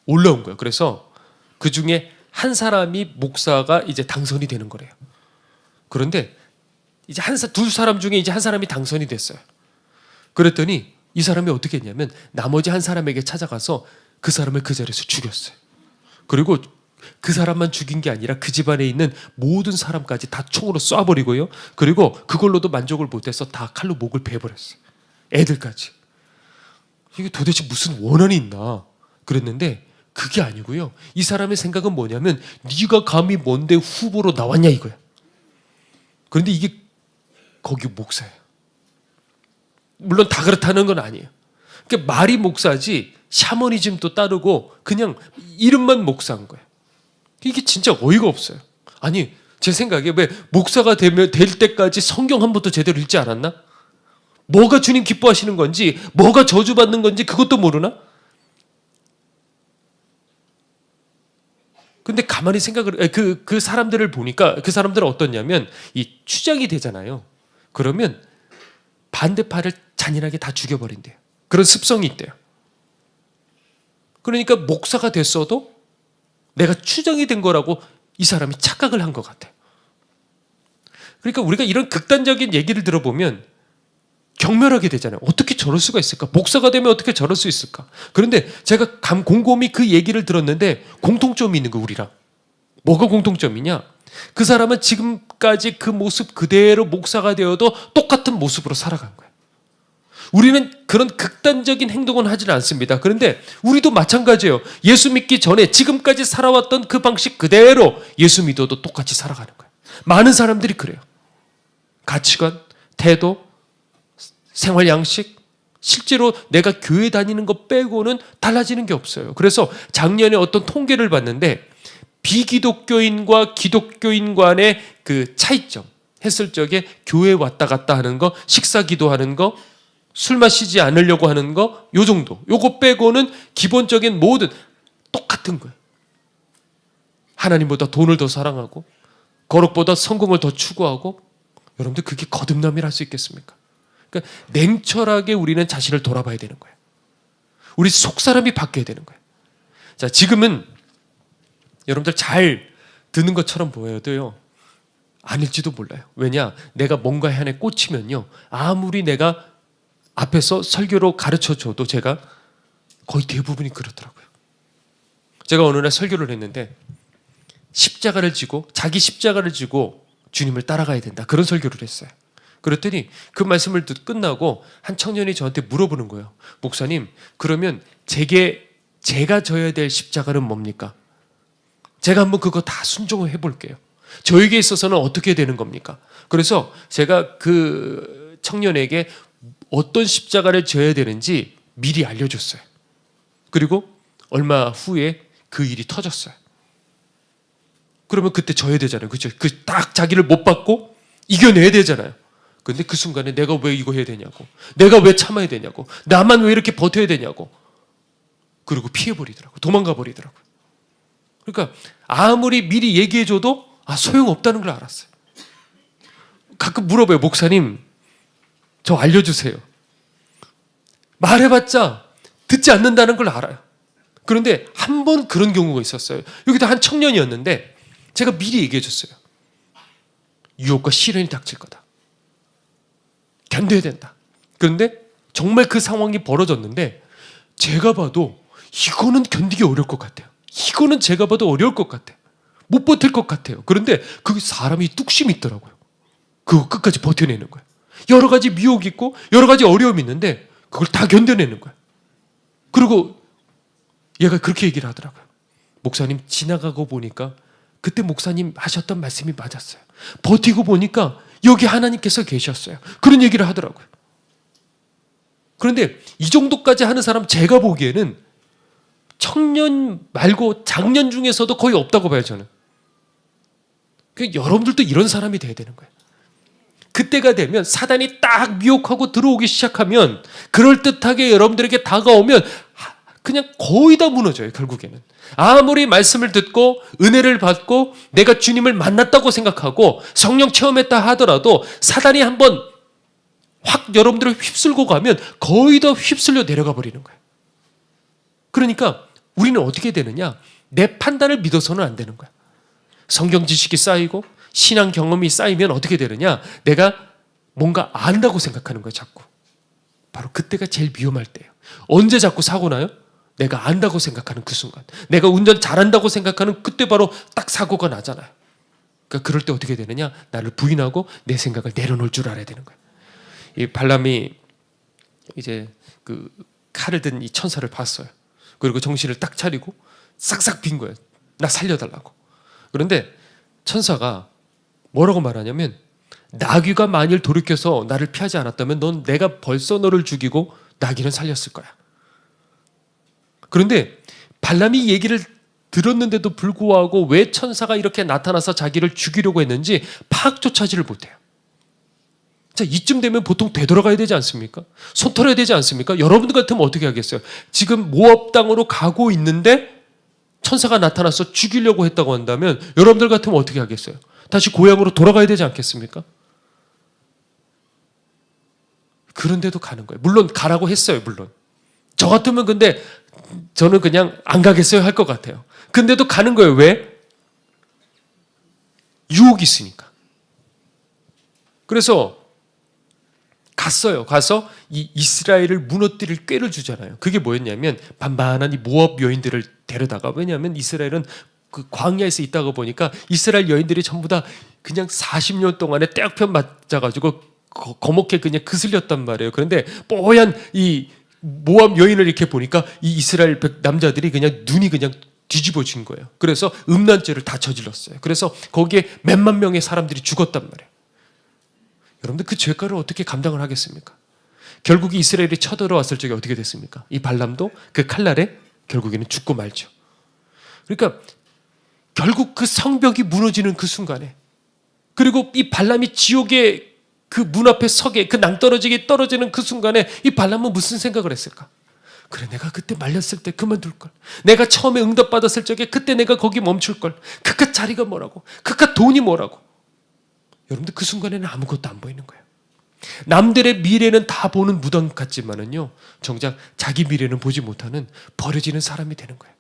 올라온 거예요. 그래서 그 중에 한 사람이 목사가 이제 당선이 되는 거래요. 그런데 이제 2사람 중에 이제 한 사람이 당선이 됐어요. 그랬더니 이 사람이 어떻게 했냐면 나머지 한 사람에게 찾아가서 그 사람을 그 자리에서 죽였어요. 그리고 그 사람만 죽인 게 아니라 그 집안에 있는 모든 사람까지 다 총으로 쏴버리고요. 그리고 그걸로도 만족을 못해서 다 칼로 목을 베버렸어요. 애들까지. 이게 도대체 무슨 원한이 있나 그랬는데 그게 아니고요. 이 사람의 생각은 뭐냐면 네가 감히 뭔데 후보로 나왔냐 이거야. 그런데 이게 거기 목사예요. 물론 다 그렇다는 건 아니에요. 그러니까 말이 목사지 샤머니즘도 따르고 그냥 이름만 목사인 거예요. 이게 진짜 어이가 없어요. 아니, 제 생각에 왜 목사가 될 때까지 성경 한 번도 제대로 읽지 않았나? 뭐가 주님 기뻐하시는 건지, 뭐가 저주받는 건지 그것도 모르나? 근데 가만히 생각을, 그 사람들을 보니까 그 사람들은 어떻냐면 이 추장이 되잖아요. 그러면 반대파를 잔인하게 다 죽여버린대요. 그런 습성이 있대요. 그러니까 목사가 됐어도 내가 추정이 된 거라고 이 사람이 착각을 한 것 같아요. 그러니까 우리가 이런 극단적인 얘기를 들어보면 경멸하게 되잖아요. 어떻게 저럴 수가 있을까? 목사가 되면 어떻게 저럴 수 있을까? 그런데 제가 곰곰이 그 얘기를 들었는데 공통점이 있는 거, 우리랑. 뭐가 공통점이냐? 그 사람은 지금까지 그 모습 그대로 목사가 되어도 똑같은 모습으로 살아간 거예요. 우리는 그런 극단적인 행동은 하지 않습니다. 그런데 우리도 마찬가지예요. 예수 믿기 전에 지금까지 살아왔던 그 방식 그대로 예수 믿어도 똑같이 살아가는 거예요. 많은 사람들이 그래요. 가치관, 태도, 생활 양식, 실제로 내가 교회 다니는 것 빼고는 달라지는 게 없어요. 그래서 작년에 어떤 통계를 봤는데 비기독교인과 기독교인 간의 그 차이점 했을 적에 교회 왔다 갔다 하는 거, 식사 기도하는 거, 술 마시지 않으려고 하는 거, 요 정도. 요거 빼고는 기본적인 모든 똑같은 거예요. 하나님보다 돈을 더 사랑하고 거룩보다 성공을 더 추구하고. 여러분들 그게 거듭남이라 할 수 있겠습니까? 그러니까 냉철하게 우리는 자신을 돌아봐야 되는 거예요. 우리 속사람이 바뀌어야 되는 거예요. 자, 지금은 여러분들 잘 듣는 것처럼 보여도요, 아닐지도 몰라요. 왜냐? 내가 뭔가 안에 꽂히면요, 아무리 내가 앞에서 설교로 가르쳐줘도 제가 거의 대부분이 그렇더라고요. 제가 어느 날 설교를 했는데 십자가를 지고, 자기 십자가를 지고 주님을 따라가야 된다, 그런 설교를 했어요. 그랬더니 그 말씀을 끝나고 한 청년이 저한테 물어보는 거예요. 목사님, 그러면 제가 져야 될 십자가는 뭡니까? 제가 한번 그거 다 순종을 해볼게요. 저에게 있어서는 어떻게 되는 겁니까? 그래서 제가 그 청년에게 어떤 십자가를 져야 되는지 미리 알려줬어요. 그리고 얼마 후에 그 일이 터졌어요. 그러면 그때 져야 되잖아요. 그렇죠? 그 딱 자기를 못 받고 이겨내야 되잖아요. 근데 그 순간에 내가 왜 이거 해야 되냐고, 내가 왜 참아야 되냐고, 나만 왜 이렇게 버텨야 되냐고, 그리고 피해버리더라고, 도망가 버리더라고요. 그러니까 아무리 미리 얘기해줘도 소용없다는 걸 알았어요. 가끔 물어봐요. 목사님, 저 알려주세요. 말해봤자 듣지 않는다는 걸 알아요. 그런데 한 번 그런 경우가 있었어요. 여기도 한 청년이었는데 제가 미리 얘기해줬어요. 유혹과 시련이 닥칠 거다. 견뎌야 된다. 그런데 정말 그 상황이 벌어졌는데 제가 봐도 이거는 견디기 어려울 것 같아요. 이거는 제가 봐도 어려울 것 같아요. 못 버틸 것 같아요. 그런데 그 사람이 뚝심이 있더라고요. 그거 끝까지 버텨내는 거예요. 여러 가지 미혹이 있고 여러 가지 어려움이 있는데 그걸 다 견뎌내는 거예요. 그리고 얘가 그렇게 얘기를 하더라고요. 목사님, 지나가고 보니까 그때 목사님 하셨던 말씀이 맞았어요. 버티고 보니까 여기 하나님께서 계셨어요. 그런 얘기를 하더라고요. 그런데 이 정도까지 하는 사람 제가 보기에는 청년 말고 장년 중에서도 거의 없다고 봐요, 저는. 여러분들도 이런 사람이 돼야 되는 거예요. 그때가 되면 사단이 딱 미혹하고 들어오기 시작하면 그럴듯하게 여러분들에게 다가오면 그냥 거의 다 무너져요. 결국에는 아무리 말씀을 듣고 은혜를 받고 내가 주님을 만났다고 생각하고 성령 체험했다 하더라도 사단이 한번 확 여러분들을 휩쓸고 가면 거의 다 휩쓸려 내려가 버리는 거예요. 그러니까 우리는 어떻게 되느냐, 내 판단을 믿어서는 안 되는 거야. 성경 지식이 쌓이고 신앙 경험이 쌓이면 어떻게 되느냐, 내가 뭔가 안다고 생각하는 거야. 자꾸. 바로 그때가 제일 위험할 때예요. 언제 자꾸 사고 나요? 내가 안다고 생각하는 그 순간, 내가 운전 잘한다고 생각하는 그때 바로 딱 사고가 나잖아요. 그러니까 그럴 때 어떻게 되느냐, 나를 부인하고 내 생각을 내려놓을 줄 알아야 되는 거예요. 이 발람이 이제 그 칼을 든 이 천사를 봤어요. 그리고 정신을 딱 차리고 싹싹 빈 거예요. 나 살려달라고. 그런데 천사가 뭐라고 말하냐면, 나귀가 만일 돌이켜서 나를 피하지 않았다면 넌 내가 벌써 너를 죽이고 나귀는 살렸을 거야. 그런데 발람이 얘기를 들었는데도 불구하고 왜 천사가 이렇게 나타나서 자기를 죽이려고 했는지 파악조차 하지를 못해요. 자, 이쯤 되면 보통 되돌아가야 되지 않습니까? 손 털어야 되지 않습니까? 여러분들 같으면 어떻게 하겠어요? 지금 모압 땅으로 가고 있는데 천사가 나타나서 죽이려고 했다고 한다면 여러분들 같으면 어떻게 하겠어요? 다시 고향으로 돌아가야 되지 않겠습니까? 그런데도 가는 거예요. 물론 가라고 했어요. 물론 저 같으면 근데 저는 그냥 안 가겠어요 할 것 같아요. 근데도 가는 거예요. 왜? 유혹이 있으니까. 그래서 갔어요. 가서 이 이스라엘을 무너뜨릴 꾀를 주잖아요. 그게 뭐였냐면 반반한 이 모압 여인들을 데려다가, 왜냐하면 이스라엘은 그 광야에서 있다가 보니까 이스라엘 여인들이 전부 다 그냥 40년 동안에 떼약편 맞아가지고 거목해 그냥 그슬렸단 말이에요. 그런데 뽀얀 이 모압 여인을 이렇게 보니까 이 이스라엘 남자들이 그냥 눈이 그냥 뒤집어진 거예요. 그래서 음란죄를 다 저질렀어요. 그래서 거기에 몇만 명의 사람들이 죽었단 말이에요. 여러분들 그 죄가를 어떻게 감당을 하겠습니까? 결국 이스라엘이 쳐들어왔을 적에 어떻게 됐습니까? 이 발람도 그 칼날에 결국에는 죽고 말죠. 그러니까 결국 그 성벽이 무너지는 그 순간에, 그리고 이 발람이 지옥의 그 문 앞에 서게, 그 낭떠러지게 떨어지는 그 순간에 이 발람은 무슨 생각을 했을까? 그래, 내가 그때 말렸을 때 그만둘 걸. 내가 처음에 응답받았을 적에 그때 내가 거기 멈출 걸. 그깟 자리가 뭐라고, 그깟 돈이 뭐라고. 여러분들 그 순간에는 아무것도 안 보이는 거예요. 남들의 미래는 다 보는 무덤 같지만은요, 정작 자기 미래는 보지 못하는 버려지는 사람이 되는 거예요.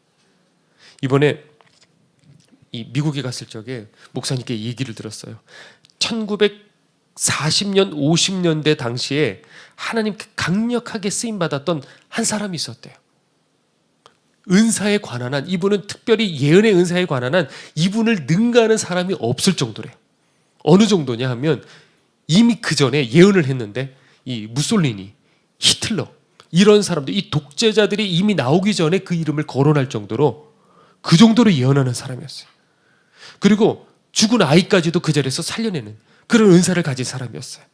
이번에 이 미국에 갔을 적에 목사님께 얘기를 들었어요. 1940년 50년대 당시에 하나님께 강력하게 쓰임받았던 한 사람이 있었대요. 은사에 관한 한, 이분은 특별히 예언의 은사에 관한 한 이분을 능가하는 사람이 없을 정도래요. 어느 정도냐 하면 이미 그 전에 예언을 했는데 이 무솔리니, 히틀러 이런 사람들, 이 독재자들이 이미 나오기 전에 그 이름을 거론할 정도로, 그 정도로 예언하는 사람이었어요. 그리고 죽은 아이까지도 그 자리에서 살려내는 그런 은사를 가진 사람이었어요.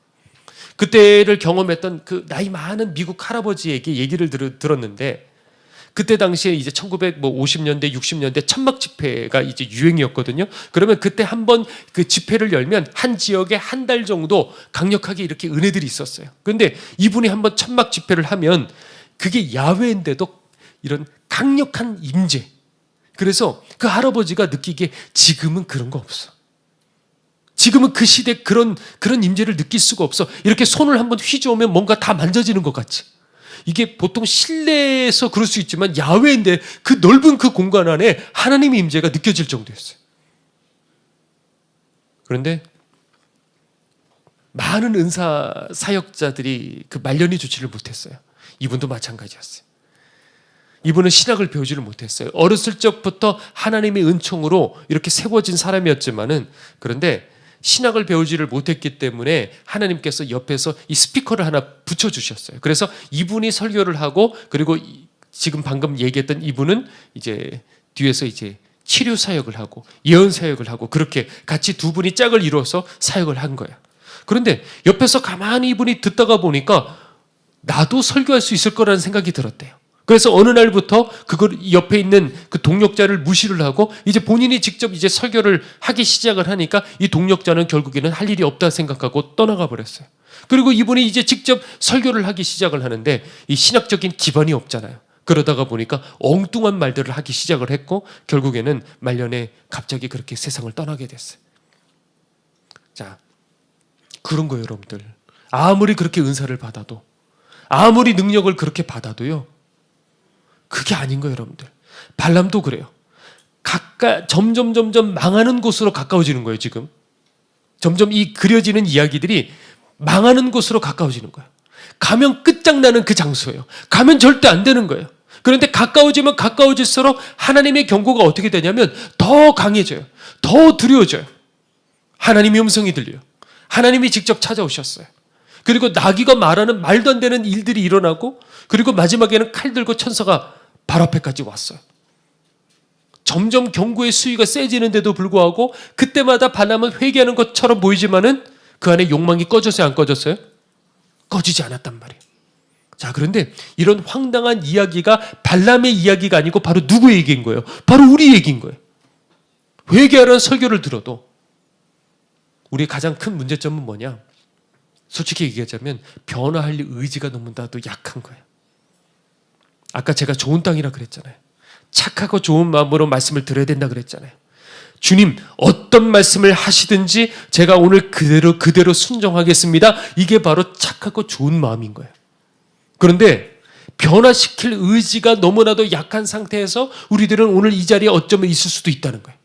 그때를 경험했던 그 나이 많은 미국 할아버지에게 얘기를 들었는데, 그때 당시에 이제 1950년대, 60년대 천막 집회가 이제 유행이었거든요. 그러면 그때 한번 그 집회를 열면 한 지역에 한 달 정도 강력하게 이렇게 은혜들이 있었어요. 그런데 이분이 한번 천막 집회를 하면 그게 야외인데도 이런 강력한 임재. 그래서 그 할아버지가 느끼기에 지금은 그런 거 없어. 지금은 그 시대 그런 임재를 느낄 수가 없어. 이렇게 손을 한번 휘저으면 뭔가 다 만져지는 것 같지. 이게 보통 실내에서 그럴 수 있지만 야외인데 그 넓은 그 공간 안에 하나님의 임재가 느껴질 정도였어요. 그런데 많은 은사 사역자들이 그 말년이 좋지를 못했어요. 이분도 마찬가지였어요. 이분은 신학을 배우지를 못했어요. 어렸을 적부터 하나님의 은총으로 이렇게 세워진 사람이었지만은, 그런데 신학을 배우지를 못했기 때문에 하나님께서 옆에서 이 스피커를 하나 붙여주셨어요. 그래서 이분이 설교를 하고, 그리고 지금 방금 얘기했던 이분은 이제 뒤에서 이제 치료 사역을 하고 예언 사역을 하고, 그렇게 같이 두 분이 짝을 이루어서 사역을 한 거예요. 그런데 옆에서 가만히 이분이 듣다가 보니까 나도 설교할 수 있을 거라는 생각이 들었대요. 그래서 어느 날부터 그걸 옆에 있는 그 동역자를 무시를 하고 이제 본인이 직접 이제 설교를 하기 시작을 하니까 이 동역자는 결국에는 할 일이 없다 생각하고 떠나가 버렸어요. 그리고 이분이 이제 직접 설교를 하기 시작을 하는데 이 신학적인 기반이 없잖아요. 그러다가 보니까 엉뚱한 말들을 하기 시작을 했고 결국에는 말년에 갑자기 그렇게 세상을 떠나게 됐어요. 자, 그런 거예요, 여러분들. 아무리 그렇게 은사를 받아도, 아무리 능력을 그렇게 받아도요, 그게 아닌 거예요, 여러분들. 발람도 그래요. 점점 망하는 곳으로 가까워지는 거예요, 지금. 점점 이 그려지는 이야기들이 망하는 곳으로 가까워지는 거예요. 가면 끝장나는 그 장소예요. 가면 절대 안 되는 거예요. 그런데 가까워지면 가까워질수록 하나님의 경고가 어떻게 되냐면 더 강해져요. 더 두려워져요. 하나님의 음성이 들려요. 하나님이 직접 찾아오셨어요. 그리고 나귀가 말하는 말도 안 되는 일들이 일어나고, 그리고 마지막에는 칼 들고 천사가 발 앞에까지 왔어요. 점점 경고의 수위가 세지는데도 불구하고 그때마다 발람은 회개하는 것처럼 보이지만은 그 안에 욕망이 꺼졌어요, 안 꺼졌어요? 꺼지지 않았단 말이에요. 자, 그런데 이런 황당한 이야기가 발람의 이야기가 아니고 바로 누구의 얘기인 거예요? 바로 우리 얘기인 거예요. 회개하라는 설교를 들어도 우리의 가장 큰 문제점은 뭐냐? 솔직히 얘기하자면 변화할 의지가 너무나도 약한 거예요. 아까 제가 좋은 땅이라 그랬잖아요. 착하고 좋은 마음으로 말씀을 들어야 된다 그랬잖아요. 주님, 어떤 말씀을 하시든지 제가 오늘 그대로 순종하겠습니다. 이게 바로 착하고 좋은 마음인 거예요. 그런데 변화시킬 의지가 너무나도 약한 상태에서 우리들은 오늘 이 자리에 어쩌면 있을 수도 있다는 거예요.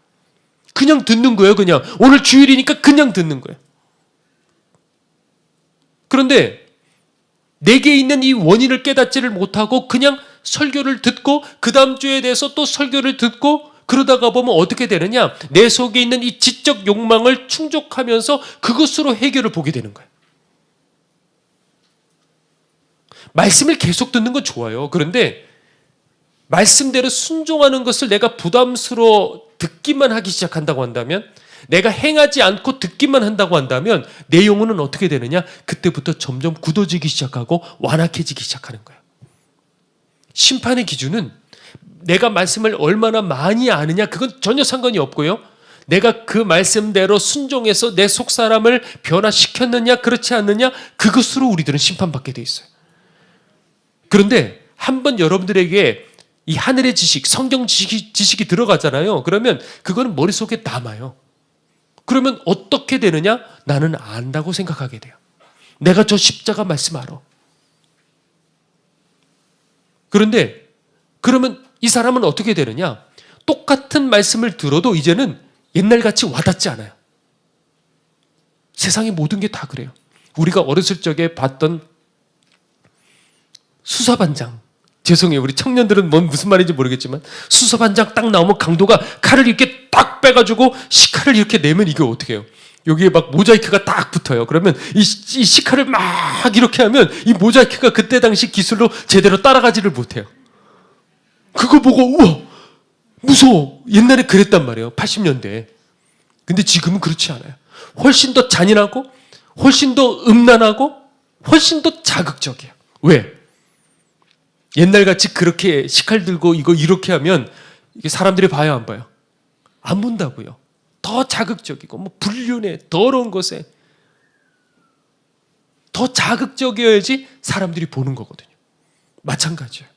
그냥 듣는 거예요. 그냥 오늘 주일이니까 그냥 듣는 거예요. 그런데 내게 있는 이 원인을 깨닫지를 못하고 그냥 설교를 듣고 그 다음 주에 대해서 또 설교를 듣고, 그러다가 보면 어떻게 되느냐? 내 속에 있는 이 지적 욕망을 충족하면서 그것으로 해결을 보게 되는 거예요. 말씀을 계속 듣는 건 좋아요. 그런데 말씀대로 순종하는 것을 내가 부담스러워 듣기만 하기 시작한다고 한다면, 내가 행하지 않고 듣기만 한다고 한다면 내 영혼은 어떻게 되느냐? 그때부터 점점 굳어지기 시작하고 완악해지기 시작하는 거예요. 심판의 기준은 내가 말씀을 얼마나 많이 아느냐, 그건 전혀 상관이 없고요. 내가 그 말씀대로 순종해서 내 속사람을 변화시켰느냐 그렇지 않느냐, 그것으로 우리들은 심판받게 돼 있어요. 그런데 한번 여러분들에게 이 하늘의 지식, 성경 지식이 들어가잖아요. 그러면 그거는 머릿속에 남아요. 그러면 어떻게 되느냐? 나는 안다고 생각하게 돼요. 내가 저 십자가 말씀 알아. 그런데 그러면 이 사람은 어떻게 되느냐? 똑같은 말씀을 들어도 이제는 옛날같이 와닿지 않아요. 세상의 모든 게 다 그래요. 우리가 어렸을 적에 봤던 수사반장, 죄송해요, 우리 청년들은 무슨 말인지 모르겠지만 수사반장 딱 나오면 강도가 칼을 이렇게 딱 빼가지고 시카를 이렇게 내면 이게 어떻게 해요? 여기에 막 모자이크가 딱 붙어요. 그러면 이 시카를 막 이렇게 하면 이 모자이크가 그때 당시 기술로 제대로 따라가지를 못해요. 그거 보고 우와 무서워. 옛날에 그랬단 말이에요. 80년대에. 근데 지금은 그렇지 않아요. 훨씬 더 잔인하고 훨씬 더 음란하고 훨씬 더 자극적이에요. 왜? 옛날같이 그렇게 식칼 들고 이거 이렇게 하면 이게 사람들이 봐요, 안 봐요? 안 본다고요. 더 자극적이고 뭐 불륜에 더러운 것에 더 자극적이어야지 사람들이 보는 거거든요. 마찬가지예요.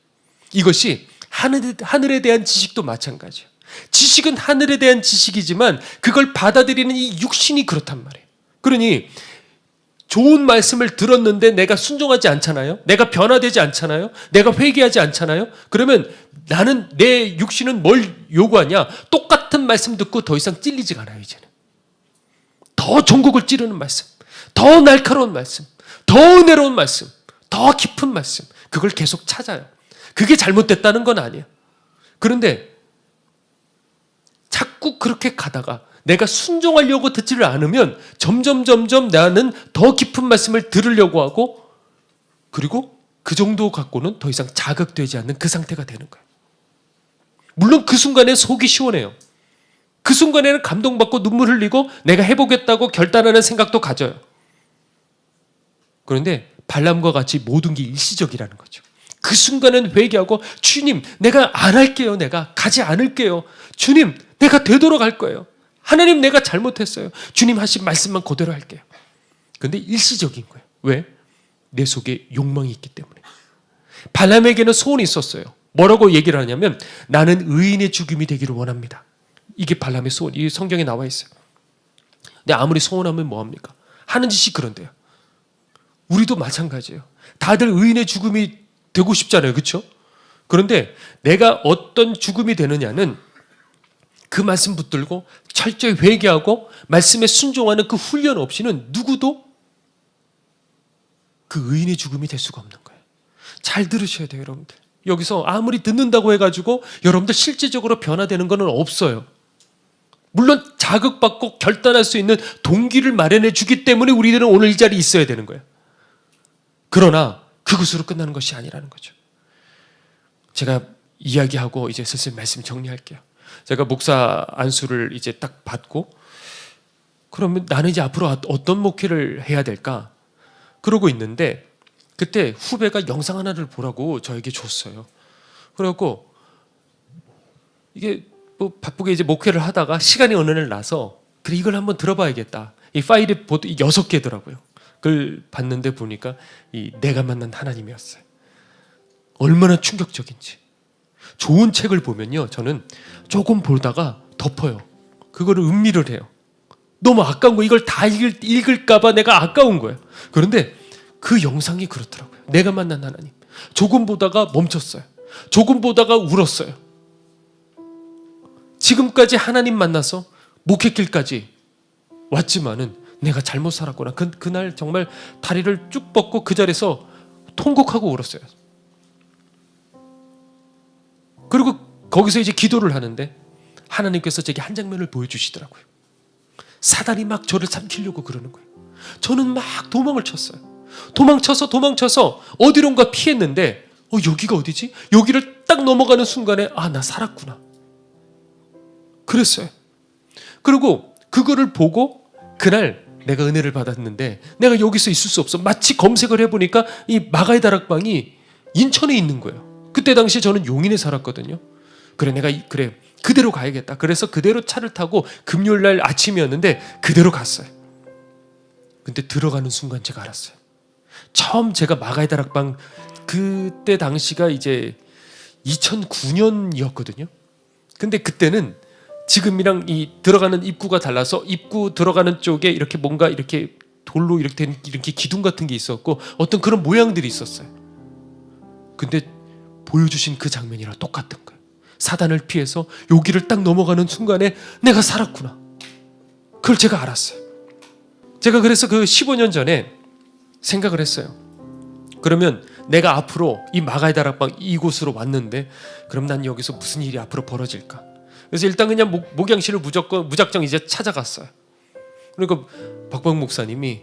이것이 하늘에 대한 지식도 마찬가지예요. 지식은 하늘에 대한 지식이지만 그걸 받아들이는 이 육신이 그렇단 말이에요. 그러니 좋은 말씀을 들었는데 내가 순종하지 않잖아요. 내가 변화되지 않잖아요. 내가 회개하지 않잖아요. 그러면 나는 내 육신은 뭘 요구하냐? 똑같은 말씀 듣고 더 이상 찔리지가 않아요. 이제는 더 전곡을 찌르는 말씀, 더 날카로운 말씀, 더 은혜로운 말씀, 더 깊은 말씀, 그걸 계속 찾아요. 그게 잘못됐다는 건 아니에요. 그런데 자꾸 그렇게 가다가 내가 순종하려고 듣지를 않으면 점점 나는 더 깊은 말씀을 들으려고 하고, 그리고 그 정도 갖고는 더 이상 자극되지 않는 그 상태가 되는 거예요. 물론 그 순간에 속이 시원해요. 그 순간에는 감동받고 눈물 흘리고 내가 해보겠다고 결단하는 생각도 가져요. 그런데 발람과 같이 모든 게 일시적이라는 거죠. 그 순간은 회개하고, 주님 내가 안 할게요. 내가 가지 않을게요. 주님 내가 되도록 할 거예요. 하나님 내가 잘못했어요. 주님 하신 말씀만 그대로 할게요. 그런데 일시적인 거예요. 왜? 내 속에 욕망이 있기 때문에. 발람에게는 소원이 있었어요. 뭐라고 얘기를 하냐면 나는 의인의 죽음이 되기를 원합니다. 이게 발람의 소원. 이 성경에 나와 있어요. 근데 아무리 소원하면 뭐합니까? 하는 짓이 그런데요. 우리도 마찬가지예요. 다들 의인의 죽음이 되고 싶잖아요. 그렇죠? 그런데 내가 어떤 죽음이 되느냐는 그 말씀 붙들고 철저히 회개하고 말씀에 순종하는 그 훈련 없이는 누구도 그 의인의 죽음이 될 수가 없는 거예요. 잘 들으셔야 돼요, 여러분들. 여기서 아무리 듣는다고 해가지고 여러분들 실질적으로 변화되는 건 없어요. 물론 자극받고 결단할 수 있는 동기를 마련해 주기 때문에 우리들은 오늘 이 자리에 있어야 되는 거예요. 그러나 그것으로 끝나는 것이 아니라는 거죠. 제가 이야기하고 이제 슬슬 말씀 정리할게요. 제가 목사 안수를 이제 딱 받고, 그러면 나는 이제 앞으로 어떤 목회를 해야 될까? 그러고 있는데 그때 후배가 영상 하나를 보라고 저에게 줬어요. 그래갖고 이게 뭐 바쁘게 이제 목회를 하다가 시간이 어느 날 나서 그래 이걸 한번 들어봐야겠다. 이 파일이 6개더라고요. 그걸 봤는데 보니까 이 내가 만난 하나님이었어요. 얼마나 충격적인지. 좋은 책을 보면요, 저는 조금 보다가 덮어요. 그거를 음미를 해요. 너무 아까운 거, 이걸 다 읽을까봐 내가 아까운 거예요. 그런데 그 영상이 그렇더라고요. 내가 만난 하나님. 조금 보다가 멈췄어요. 조금 보다가 울었어요. 지금까지 하나님 만나서 목회길까지 왔지만은 내가 잘못 살았구나. 그날 정말 다리를 쭉 뻗고 그 자리에서 통곡하고 울었어요. 그리고 거기서 이제 기도를 하는데 하나님께서 제게 한 장면을 보여주시더라고요. 사단이 막 저를 삼키려고 그러는 거예요. 저는 막 도망을 쳤어요. 도망쳐서 어디론가 피했는데 여기가 어디지? 여기를 딱 넘어가는 순간에 나 살았구나. 그랬어요. 그리고 그거를 보고 그날 내가 은혜를 받았는데 내가 여기서 있을 수 없어. 마치 검색을 해보니까 이 마가의 다락방이 인천에 있는 거예요. 그때 당시에 저는 용인에 살았거든요. 그래 그대로 가야겠다. 그래서 그대로 차를 타고 금요일날 아침이었는데 그대로 갔어요. 근데 들어가는 순간 제가 알았어요. 처음 제가 마가의 다락방, 그때 당시가 이제 2009년이었거든요. 근데 그때는 지금이랑 이 들어가는 입구가 달라서 입구 들어가는 쪽에 이렇게 뭔가 이렇게 돌로 이렇게 된 이렇게 기둥 같은 게 있었고 어떤 그런 모양들이 있었어요. 근데 보여주신 그 장면이랑 똑같은 거예요. 사단을 피해서 여기를 딱 넘어가는 순간에 내가 살았구나. 그걸 제가 알았어요. 제가 그래서 그 15년 전에 생각을 했어요. 그러면 내가 앞으로 이 마가의 다락방 이곳으로 왔는데 그럼 난 여기서 무슨 일이 앞으로 벌어질까? 그래서 일단 그냥 목양실을 무작정 이제 찾아갔어요. 그러니까 박박 목사님이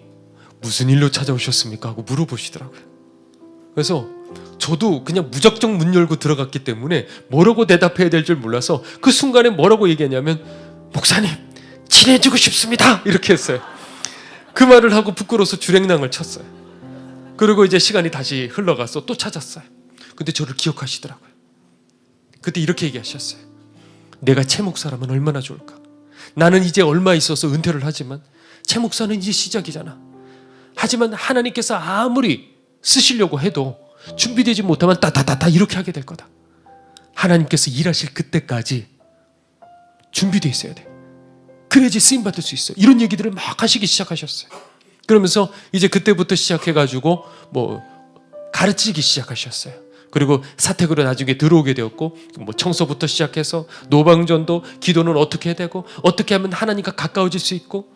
무슨 일로 찾아오셨습니까? 하고 물어보시더라고요. 그래서 저도 그냥 무작정 문 열고 들어갔기 때문에 뭐라고 대답해야 될 줄 몰라서 그 순간에 뭐라고 얘기하냐면 목사님 친해지고 싶습니다 이렇게 했어요. 그 말을 하고 부끄러워서 주랭랑을 쳤어요. 그리고 이제 시간이 다시 흘러가서 또 찾았어요. 근데 저를 기억하시더라고요. 그때 이렇게 얘기하셨어요. 내가 최 목사라면 얼마나 좋을까. 나는 이제 얼마 있어서 은퇴를 하지만 최 목사는 이제 시작이잖아. 하지만 하나님께서 아무리 쓰시려고 해도 준비되지 못하면 따다다다 이렇게 하게 될 거다. 하나님께서 일하실 그때까지 준비되어 있어야 돼. 그래야지 쓰임받을 수 있어요. 이런 얘기들을 막 하시기 시작하셨어요. 그러면서 이제 그때부터 시작해가지고 가르치기 시작하셨어요. 그리고 사택으로 나중에 들어오게 되었고, 청소부터 시작해서 노방전도, 기도는 어떻게 해야 되고, 어떻게 하면 하나님과 가까워질 수 있고,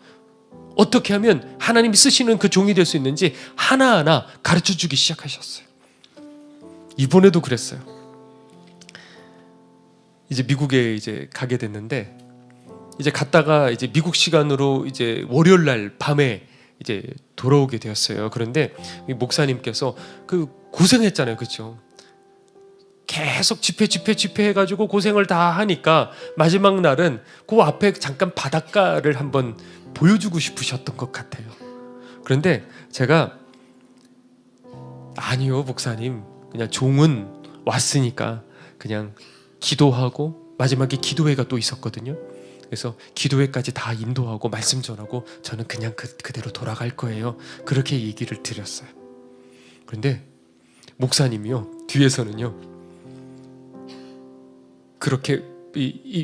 어떻게 하면 하나님이 쓰시는 그 종이 될 수 있는지 하나하나 가르쳐주기 시작하셨어요. 이번에도 그랬어요. 이제 미국에 이제 가게 됐는데, 이제 갔다가 이제 미국 시간으로 이제 월요일 날 밤에 이제 돌아오게 되었어요. 그런데 목사님께서 고생했잖아요, 그렇죠? 계속 집회 해가지고 고생을 다 하니까 마지막 날은 그 앞에 잠깐 바닷가를 한번 보여주고 싶으셨던 것 같아요. 그런데 제가 아니요, 목사님, 그냥 종은 왔으니까 그냥 기도하고, 마지막에 기도회가 또 있었거든요. 그래서 기도회까지 다 인도하고 말씀 전하고 저는 그냥 그대로 돌아갈 거예요. 그렇게 얘기를 드렸어요. 그런데 목사님이요, 뒤에서는요, 그렇게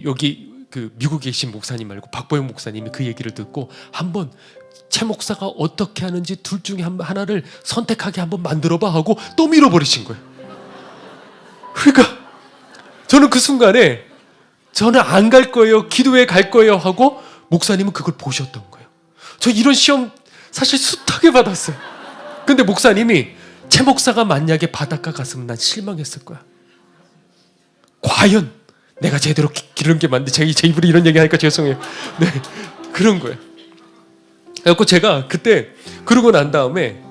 여기 미국에 계신 목사님 말고 박보영 목사님이 그 얘기를 듣고 한번 최 목사가 어떻게 하는지 둘 중에 하나를 선택하게 한번 만들어봐 하고 또 밀어버리신 거예요. 그러니까 저는 그 순간에 저는 안 갈 거예요, 기도회 갈 거예요 하고 목사님은 그걸 보셨던 거예요. 저 이런 시험 사실 숱하게 받았어요. 근데 목사님이 최 목사가 만약에 바닷가 갔으면 난 실망했을 거야. 과연 내가 제대로 기른 게 맞는데, 제 입으로 이런 얘기 하니까 죄송해요. 네, 그런 거예요. 그래서 제가 그때 그러고 난 다음에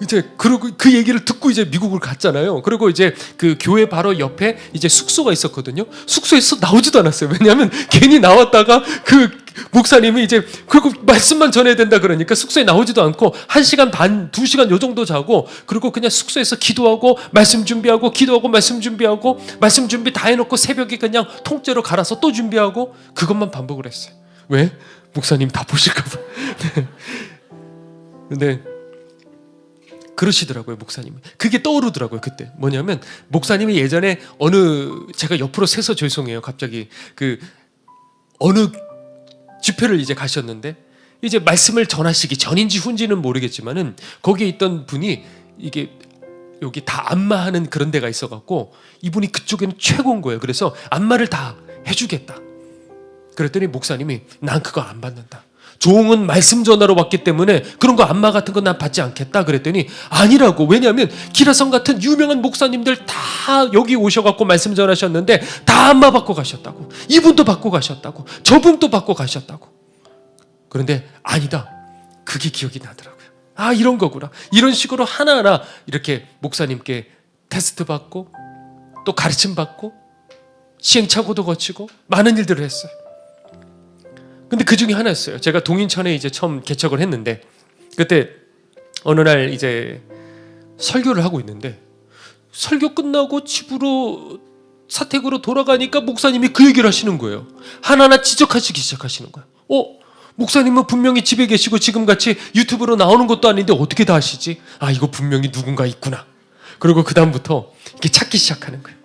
이제 그러고 그 얘기를 듣고 이제 미국을 갔잖아요. 그리고 이제 그 교회 바로 옆에 이제 숙소가 있었거든요. 숙소에서 나오지도 않았어요. 왜냐하면 괜히 나왔다가 그 목사님이 이제 그리고 말씀만 전해야 된다 그러니까 숙소에 나오지도 않고 1시간 반, 2시간 요 정도 자고, 그리고 그냥 숙소에서 기도하고 말씀 준비하고 기도하고 말씀 준비하고 말씀 준비 다 해놓고 새벽에 그냥 통째로 갈아서 또 준비하고 그것만 반복을 했어요. 왜? 목사님 다 보실까 봐. 네. 근데 그러시더라고요, 목사님이. 그게 떠오르더라고요, 그때. 뭐냐면 목사님이 예전에 제가 옆으로 새서 죄송해요, 갑자기 어느 집회를 이제 가셨는데, 이제 말씀을 전하시기 전인지 후인지는 모르겠지만은 거기에 있던 분이 이게 여기 다 안마하는 그런 데가 있어갖고 이분이 그쪽에는 최고인 거예요. 그래서 안마를 다 해주겠다. 그랬더니 목사님이 난 그거 안 받는다. 종은 말씀 전하러 왔기 때문에 그런 거 안마 같은 건 난 받지 않겠다 그랬더니 아니라고. 왜냐하면 기라성 같은 유명한 목사님들 다 여기 오셔갖고 말씀 전하셨는데 다 안마 받고 가셨다고. 이분도 받고 가셨다고. 저분도 받고 가셨다고. 그런데 아니다. 그게 기억이 나더라고요. 아, 이런 거구나. 이런 식으로 하나하나 이렇게 목사님께 테스트 받고 또 가르침 받고 시행착오도 거치고 많은 일들을 했어요. 근데 그 중에 하나였어요. 제가 동인천에 이제 처음 개척을 했는데, 그때 어느 날 이제 설교를 하고 있는데, 설교 끝나고 집으로 사택으로 돌아가니까 목사님이 그 얘기를 하시는 거예요. 하나하나 지적하시기 시작하시는 거예요. 목사님은 분명히 집에 계시고 지금같이 유튜브로 나오는 것도 아닌데 어떻게 다 하시지? 아, 이거 분명히 누군가 있구나. 그리고 그 다음부터 이렇게 찾기 시작하는 거예요.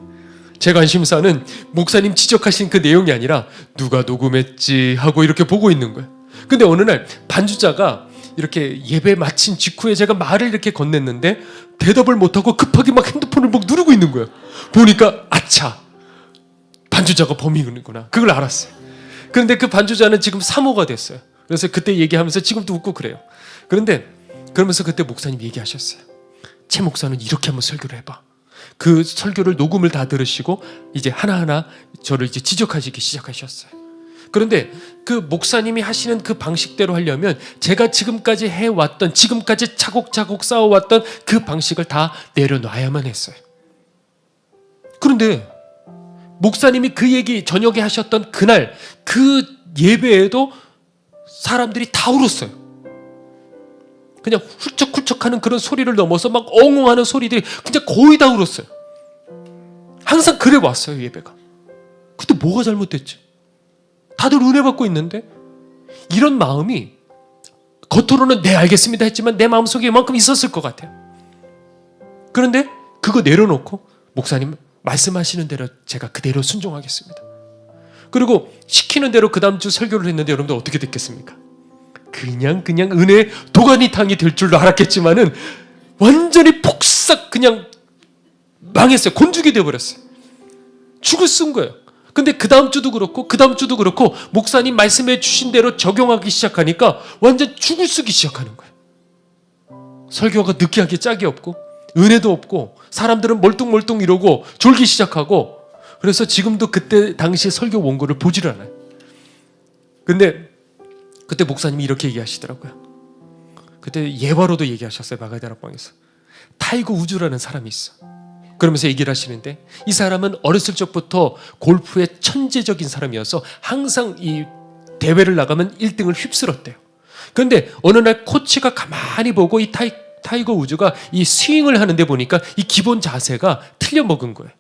제 관심사는 목사님 지적하신 그 내용이 아니라 누가 녹음했지 하고 이렇게 보고 있는 거예요. 근데 어느 날 반주자가 이렇게 예배 마친 직후에 제가 말을 이렇게 건넸는데 대답을 못하고 급하게 막 핸드폰을 막 누르고 있는 거예요. 보니까 아차, 반주자가 범인이구나. 그걸 알았어요. 그런데 그 반주자는 지금 사모가 됐어요. 그래서 그때 얘기하면서 지금도 웃고 그래요. 그런데 그러면서 그때 목사님 얘기하셨어요. 최 목사는 이렇게 한번 설교를 해봐. 그 설교를 녹음을 다 들으시고 이제 하나하나 저를 이제 지적하시기 시작하셨어요. 그런데 그 목사님이 하시는 그 방식대로 하려면 제가 지금까지 해왔던, 지금까지 차곡차곡 쌓아왔던 그 방식을 다 내려놔야만 했어요. 그런데 목사님이 그 얘기 저녁에 하셨던 그날 그 예배에도 사람들이 다 울었어요. 그냥 훌쩍훌쩍하는 그런 소리를 넘어서 막 엉엉하는 소리들이 그냥 거의 다 울었어요. 항상 그래 왔어요, 예배가. 근데 뭐가 잘못됐지? 다들 은혜 받고 있는데 이런 마음이 겉으로는 네 알겠습니다 했지만 내 마음속에 이만큼 있었을 것 같아요. 그런데 그거 내려놓고 목사님 말씀하시는 대로 제가 그대로 순종하겠습니다. 그리고 시키는 대로 그 다음 주 설교를 했는데 여러분들 어떻게 됐겠습니까? 그냥 은혜의 도가니탕이 될 줄로 알았겠지만은 완전히 폭삭 그냥 망했어요. 곤죽이 되어버렸어요. 죽을 쓴 거예요. 근데 그 다음 주도 그렇고 그 다음 주도 그렇고 목사님 말씀해 주신 대로 적용하기 시작하니까 완전 죽을 쓰기 시작하는 거예요. 설교가 느끼하게 짝이 없고 은혜도 없고 사람들은 멀뚱멀뚱 이러고 졸기 시작하고, 그래서 지금도 그때 당시 설교 원고를 보질 않아요. 근데 그때 목사님이 이렇게 얘기하시더라고요. 그때 예화로도 얘기하셨어요. 마가다락방에서. 타이거 우즈라는 사람이 있어. 그러면서 얘기를 하시는데 이 사람은 어렸을 적부터 골프의 천재적인 사람이어서 항상 이 대회를 나가면 1등을 휩쓸었대요. 그런데 어느 날 코치가 가만히 보고 이 타이거 우즈가 이 스윙을 하는데 보니까 이 기본 자세가 틀려먹은 거예요.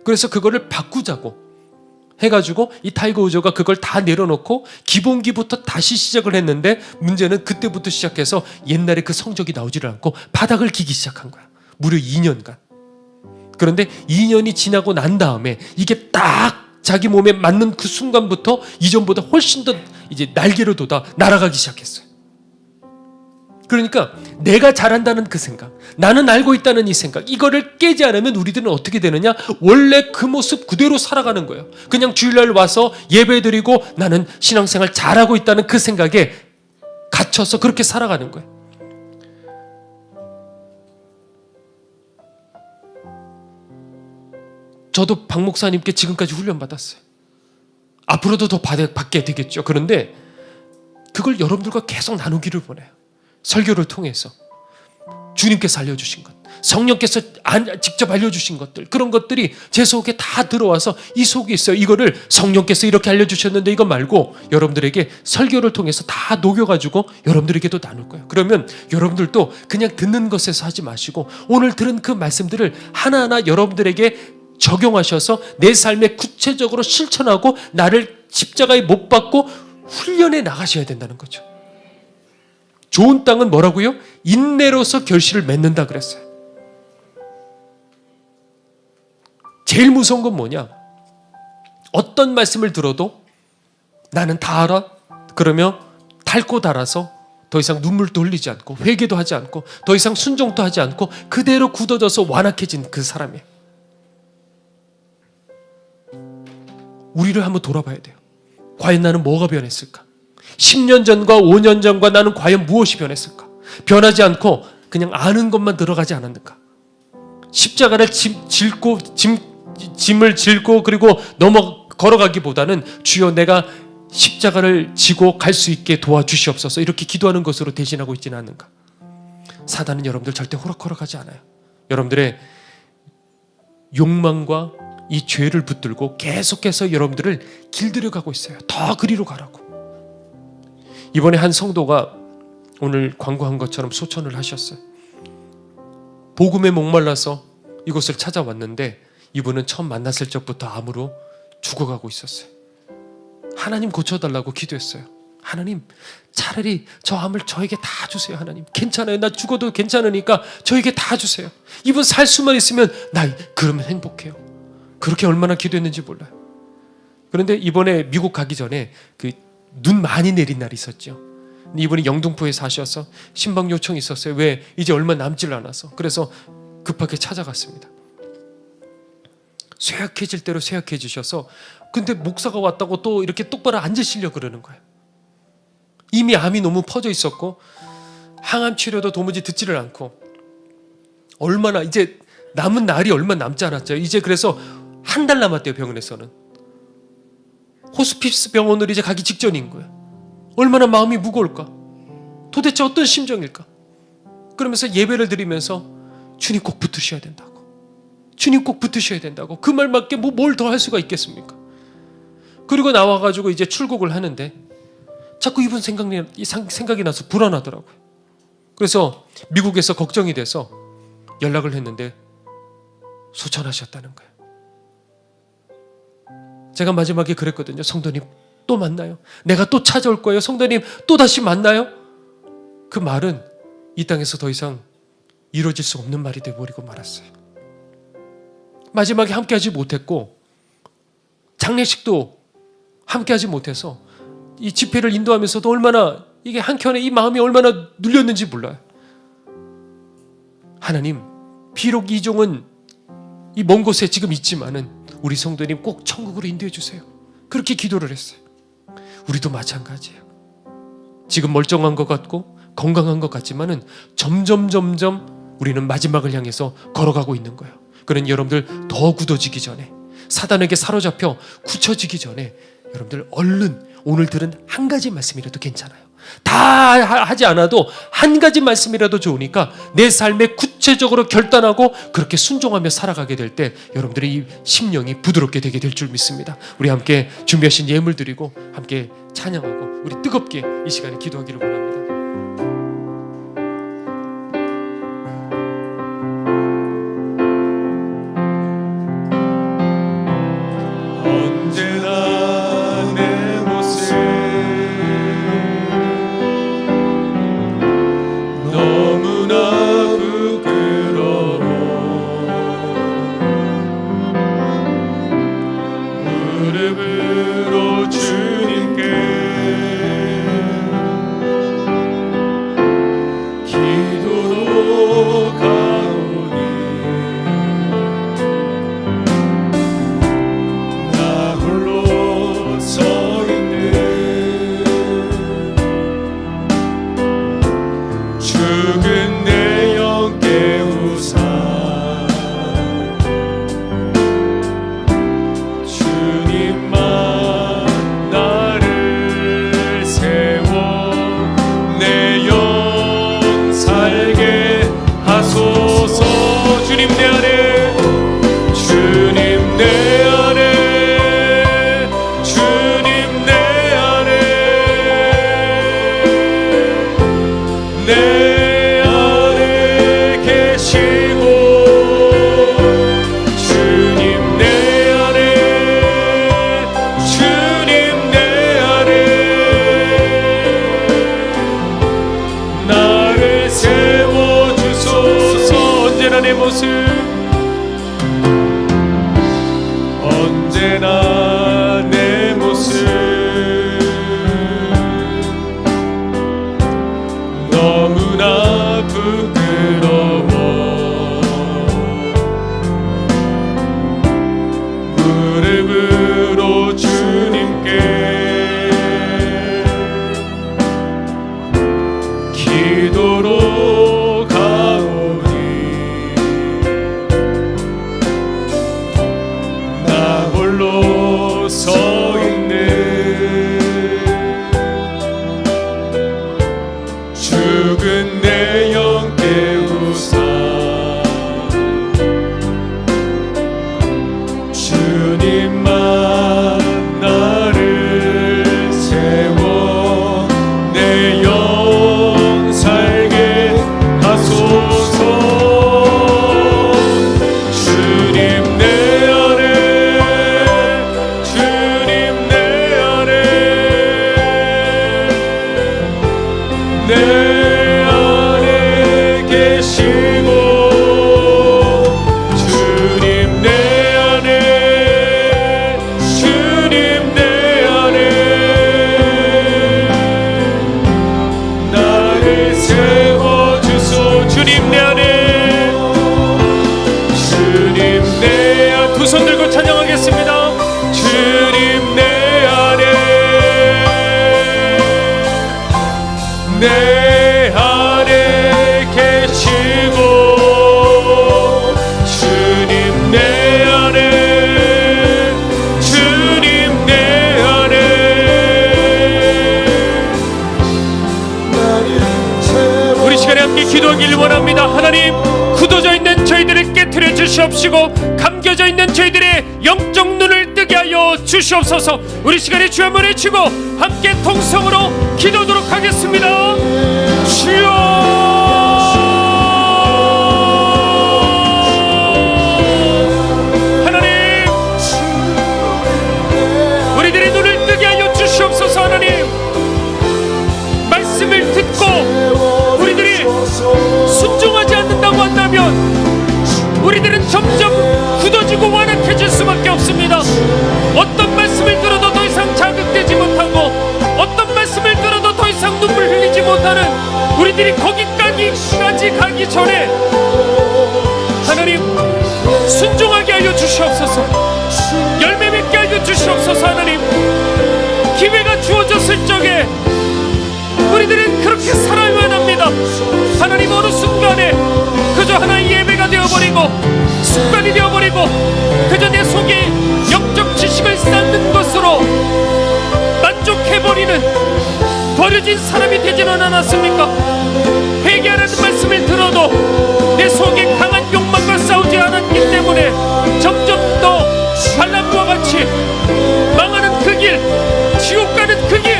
그래서 그거를 바꾸자고 해가지고 이 타이거 우즈가 그걸 다 내려놓고 기본기부터 다시 시작을 했는데 문제는 그때부터 시작해서 옛날에 그 성적이 나오지를 않고 바닥을 기기 시작한 거야. 무려 2년간. 그런데 2년이 지나고 난 다음에 이게 딱 자기 몸에 맞는 그 순간부터 이전보다 훨씬 더 이제 날개를 돋아 날아가기 시작했어요. 그러니까 내가 잘한다는 그 생각, 나는 알고 있다는 이 생각, 이거를 깨지 않으면 우리들은 어떻게 되느냐? 원래 그 모습 그대로 살아가는 거예요. 그냥 주일날 와서 예배드리고 나는 신앙생활 잘하고 있다는 그 생각에 갇혀서 그렇게 살아가는 거예요. 저도 박 목사님께 지금까지 훈련받았어요. 앞으로도 더 받게 되겠죠. 그런데 그걸 여러분들과 계속 나누기를 원해요. 설교를 통해서 주님께서 알려주신 것, 성령께서 직접 알려주신 것들, 그런 것들이 제 속에 다 들어와서 이 속에 있어요. 이거를 성령께서 이렇게 알려주셨는데 이거 말고 여러분들에게 설교를 통해서 다 녹여가지고 여러분들에게도 나눌 거예요. 그러면 여러분들도 그냥 듣는 것에서 하지 마시고 오늘 들은 그 말씀들을 하나하나 여러분들에게 적용하셔서 내 삶에 구체적으로 실천하고 나를 십자가에 못 박고 훈련해 나가셔야 된다는 거죠. 좋은 땅은 뭐라고요? 인내로서 결실을 맺는다 그랬어요. 제일 무서운 건 뭐냐? 어떤 말씀을 들어도 나는 다 알아? 그러면 닳고 닳아서 더 이상 눈물도 흘리지 않고 회개도 하지 않고 더 이상 순종도 하지 않고 그대로 굳어져서 완악해진 그 사람이에요. 우리를 한번 돌아봐야 돼요. 과연 나는 뭐가 변했을까? 10년 전과 5년 전과 나는 과연 무엇이 변했을까? 변하지 않고 그냥 아는 것만 들어가지 않았는가? 십자가를 짐을 짓고 그리고 걸어가기보다는 주여 내가 십자가를 지고 갈 수 있게 도와주시옵소서 이렇게 기도하는 것으로 대신하고 있지는 않는가? 사단은 여러분들 절대 호락호락하지 않아요. 여러분들의 욕망과 이 죄를 붙들고 계속해서 여러분들을 길들여 가고 있어요. 더 그리로 가라고. 이번에 한 성도가 오늘 광고한 것처럼 소천을 하셨어요. 복음에 목말라서 이곳을 찾아왔는데 이분은 처음 만났을 적부터 암으로 죽어가고 있었어요. 하나님 고쳐달라고 기도했어요. 하나님 차라리 저 암을 저에게 다 주세요. 하나님 괜찮아요. 나 죽어도 괜찮으니까 저에게 다 주세요. 이분 살 수만 있으면 나 그러면 행복해요. 그렇게 얼마나 기도했는지 몰라요. 그런데 이번에 미국 가기 전에 눈 많이 내린 날이 있었죠. 이분이 영등포에 사셔서 신방 요청이 있었어요. 왜? 이제 얼마 남질 않아서. 그래서 급하게 찾아갔습니다. 쇠약해질 대로 쇠약해지셔서 근데 목사가 왔다고 또 이렇게 똑바로 앉으시려고 그러는 거예요. 이미 암이 너무 퍼져 있었고 항암 치료도 도무지 듣지를 않고 얼마나 이제 남은 날이 얼마 남지 않았죠. 이제 그래서 한 달 남았대요. 병원에서는. 호스피스 병원으로 이제 가기 직전인 거예요. 얼마나 마음이 무거울까? 도대체 어떤 심정일까? 그러면서 예배를 드리면서 주님 꼭 붙으셔야 된다고. 주님 꼭 붙으셔야 된다고. 그 말밖에 뭘 더 할 수가 있겠습니까? 그리고 나와가지고 이제 출국을 하는데 자꾸 이분 생각이 나서 불안하더라고요. 그래서 미국에서 걱정이 돼서 연락을 했는데 소천하셨다는 거예요. 제가 마지막에 그랬거든요. 성도님 또 만나요. 내가 또 찾아올 거예요. 성도님 또 다시 만나요. 그 말은 이 땅에서 더 이상 이루어질 수 없는 말이 되어버리고 말았어요. 마지막에 함께하지 못했고 장례식도 함께하지 못해서 이 집회를 인도하면서도 얼마나 이게 한켠에 이 마음이 얼마나 눌렸는지 몰라요. 하나님, 비록 이종은 이 먼 곳에 지금 있지만은 우리 성도님 꼭 천국으로 인도해 주세요. 그렇게 기도를 했어요. 우리도 마찬가지예요. 지금 멀쩡한 것 같고 건강한 것 같지만은 점점 우리는 마지막을 향해서 걸어가고 있는 거예요. 그러니 여러분들 더 굳어지기 전에, 사단에게 사로잡혀 굳혀지기 전에 여러분들 얼른 오늘 들은 한 가지 말씀이라도 괜찮아요. 다 하지 않아도 한 가지 말씀이라도 좋으니까 내 삶에 구체적으로 결단하고 그렇게 순종하며 살아가게 될 때 여러분들의 이 심령이 부드럽게 되게 될 줄 믿습니다. 우리 함께 준비하신 예물 드리고 함께 찬양하고 우리 뜨겁게 이 시간에 기도하기를 원합니다. 언제나 내 모습 너무나 부끄러워 무릎으로 주님께 기도로 가오니 나 홀로 서 있는 죽은 내 영 깨우사 주님만 나를 세워 내 영 살게 하소서. 주님 내 안에 주님 내 안에 주님 내 안에 내 안에 계시고 주님 내 안에 주님 내 안에 나를 세워주소서. 언제나 내 모습 언제나 내 모습 너무나 부끄러워 무릎으로 주님께 기도로 가오니 나 홀로 서 있는 죽은 내 영 깨우사 주님만 나를 세워 내 영 살게 하소서. 주님 내 안에 주님 내 안에 내 안에 계시고 주님 내 안에 주님 내 안에 나를 세워주소. 주님 내 안에 주님 내 안에 두 손 들고 찬양하겠습니다. 주님 내 안에 내 안에 계시고 주님 내 안에 주님 내 안에 우리 시간에 함께 기도하길 원합니다. 하나님, 굳어져 있는 저희들을 깨트려 주시옵시고 감겨져 있는 저희들의 영적 눈을 뜨게 하여 주시옵소서. 우리 시간에 주여 한번 외치고 함께 통성으로 기도하도록 하겠습니다. 주여 순종하지 않는다고 한다면 우리들은 점점 굳어지고 완악해질 수밖에 없습니다. 어떤 말씀을 들어도 더 이상 자극되지 못하고 어떤 말씀을 들어도 더 이상 눈물 흘리지 못하는 우리들이 거기까지 가기 전에 하나님 순종하게 하여 주시옵소서. 열매 맺게 하여 주시옵소서. 하나님 기회가 주어졌을 적에 우리들은 그렇게 살아야만 합니다. 하나님 어느 순간에 그저 하나의 예배가 되어버리고 습관이 되어버리고 그저 내 속에 영적 지식을 쌓는 것으로 만족해버리는 버려진 사람이 되지는 않았습니까? 회개하라는 말씀을 들어도 내 속에 강한 욕망과 싸우지 않았기 때문에 점점 더 발람과 같이 망하는 그 길, 지옥 가는 그 길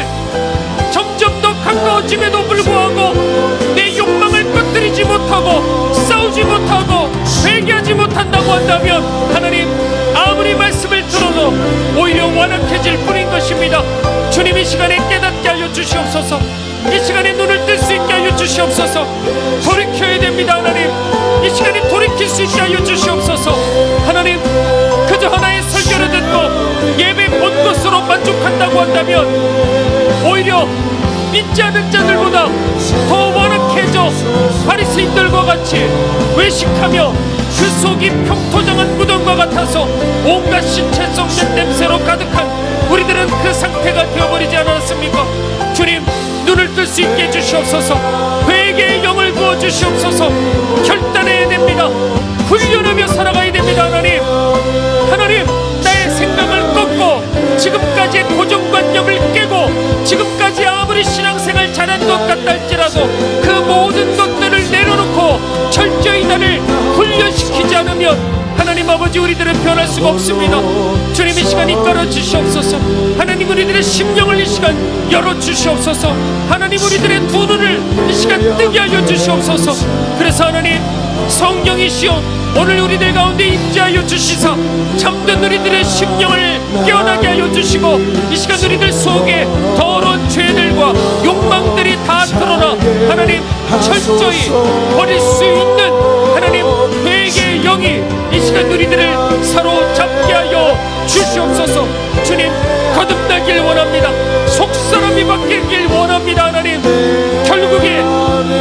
점점 더 가까워짐에도 불구하고 내 욕망을 꺼뜨리지 못하고 싸우지 못하고 회개하지 못한다고 한다면 하나님 아무리 말씀을 들어도 오히려 완악해질 뿐인 것입니다. 주님 이 시간에 깨닫게 하여 주시옵소서. 이 시간에 눈을 뜰 수 있게 하여 주시옵소서. 돌이켜야 됩니다. 하나님 이 시간에 돌이킬 수 있게 하여 주시옵소서. 하나님 그저 하나의 설교를 듣고 예배 본 것으로 만족한다고 한다면 오히려 믿지 않은 자들보다 더 완악해져 바리새인들과 같이 외식하며 그 속이 평토장한 무덤과 같아서 온갖 신체 썩는 냄새로 가득한 우리들은 그 상태가 되어버리지 않았습니까? 주님 눈을 뜰 수 있게 해주시옵소서. 회개의 영을 부어주시옵소서. 결단해야 됩니다. 훈련하며 살아가야 됩니다. 하나님 나의 생각을 꺾고 지금까지의 고정관념을 깨고 지금까지 아무리 신앙생활 잘한 것 같다 할지라도 그 모든 것들을 내려놓고 철저히 나를 훈련시키지 않으면 하나님 아버지 우리들은 변할 수가 없습니다. 주님 이 시간 이끌어 주시옵소서. 하나님 우리들의 심령을 이 시간 열어 주시옵소서. 하나님 우리들의 두 눈을 이 시간 뜨게 하여 주시옵소서. 그래서 하나님 성령이시여 오늘 우리들 가운데 임재하여 주시사 잠든 우리들의 심령을 깨어나게 하여 주시고 이 시간 우리들 속에 더러운 죄들과 욕망들이 다 드러나 하나님 철저히 버릴 수 있는 하나님 회개의 영이 이 시간 우리들을 사로잡게 하여 주시옵소서. 주님 거듭나길 원합니다. 속사람이 바뀌길 원합니다. 하나님 결국에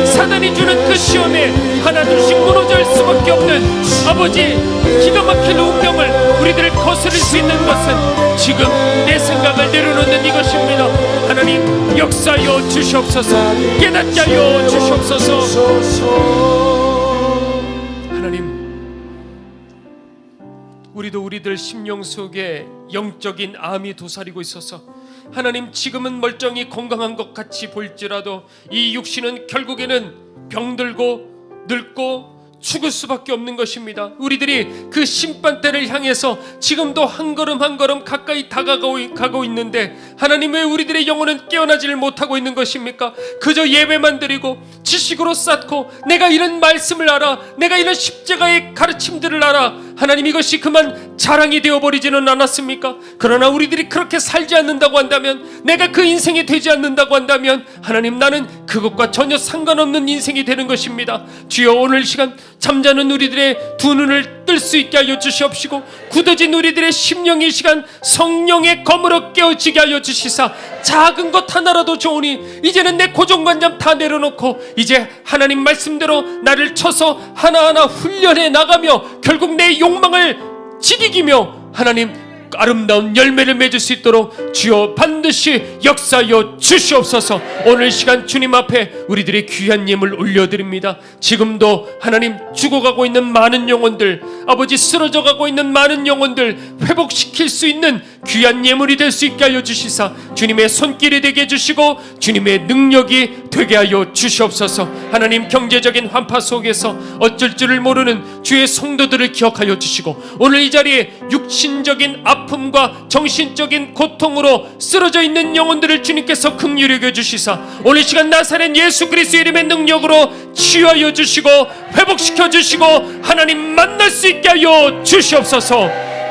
사단이 주는 그 시험에 하나둘씩 무너질 수밖에 없는 아버지 기가 막힐 운명을 우리들을 거스릴 수 있는 것은 지금 내 생각을 내려놓는 이것입니다. 하나님 역사하여 주시옵소서. 깨닫게 하여 주시옵소서. 하나님 우리도 우리들 심령 속에 영적인 암이 도사리고 있어서 하나님 지금은 멀쩡히 건강한 것 같이 보일지라도 이 육신은 결국에는 병들고 늙고 죽을 수밖에 없는 것입니다. 우리들이 그 심판대를 향해서 지금도 한 걸음 한 걸음 가까이 다가가고 있는데 하나님 왜 우리들의 영혼은 깨어나지를 못하고 있는 것입니까? 그저 예배만 드리고 지식으로 쌓고 내가 이런 말씀을 알아, 내가 이런 십자가의 가르침들을 알아, 하나님 이것이 그만 자랑이 되어버리지는 않았습니까? 그러나 우리들이 그렇게 살지 않는다고 한다면, 내가 그 인생이 되지 않는다고 한다면 하나님 나는 그것과 전혀 상관없는 인생이 되는 것입니다. 주여 오늘 시간 잠자는 우리들의 두 눈을 뜰 수 있게 하여 주시옵시고 굳어진 우리들의 심령이 시간 성령의 검으로 깨어지게 하여 주시사 작은 것 하나라도 좋으니 이제는 내 고정관념 다 내려놓고 이제 하나님 말씀대로 나를 쳐서 하나하나 훈련해 나가며 결국 내 욕망을 지키기며 하나님 아름다운 열매를 맺을 수 있도록 주여 반드시 역사하여 주시옵소서. 오늘 시간 주님 앞에 우리들의 귀한 예물 올려드립니다. 지금도 하나님 죽어가고 있는 많은 영혼들, 아버지 쓰러져가고 있는 많은 영혼들 회복시킬 수 있는 귀한 예물이 될 수 있게 하여 주시사 주님의 손길이 되게 해주시고 주님의 능력이 되게 하여 주시옵소서. 하나님 경제적인 환파 속에서 어쩔 줄을 모르는 주의 성도들을 기억하여 주시고 오늘 이 자리에 육신적인 아픔과 정신적인 고통으로 쓰러져 있는 영혼들을 주님께서 긍휼히 여겨 주시사 오늘 시간 나사렛 예수 그리스도의 이름의 능력으로 치유하여 주시고 회복시켜 주시고 하나님 만날 수 있게 하여 주시옵소서.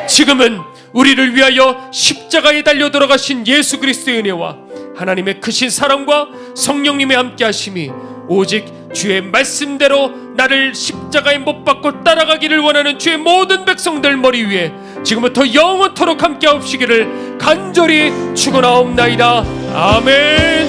지금은 우리를 위하여 십자가에 달려 돌아가신 예수 그리스도의 은혜와 하나님의 크신 사랑과 성령님의 함께 하심이 오직 주의 말씀대로 나를 십자가에 못 박고 따라가기를 원하는 주의 모든 백성들 머리 위에 지금부터 영원토록 함께 하옵시기를 간절히 축원하옵나이다. 아멘.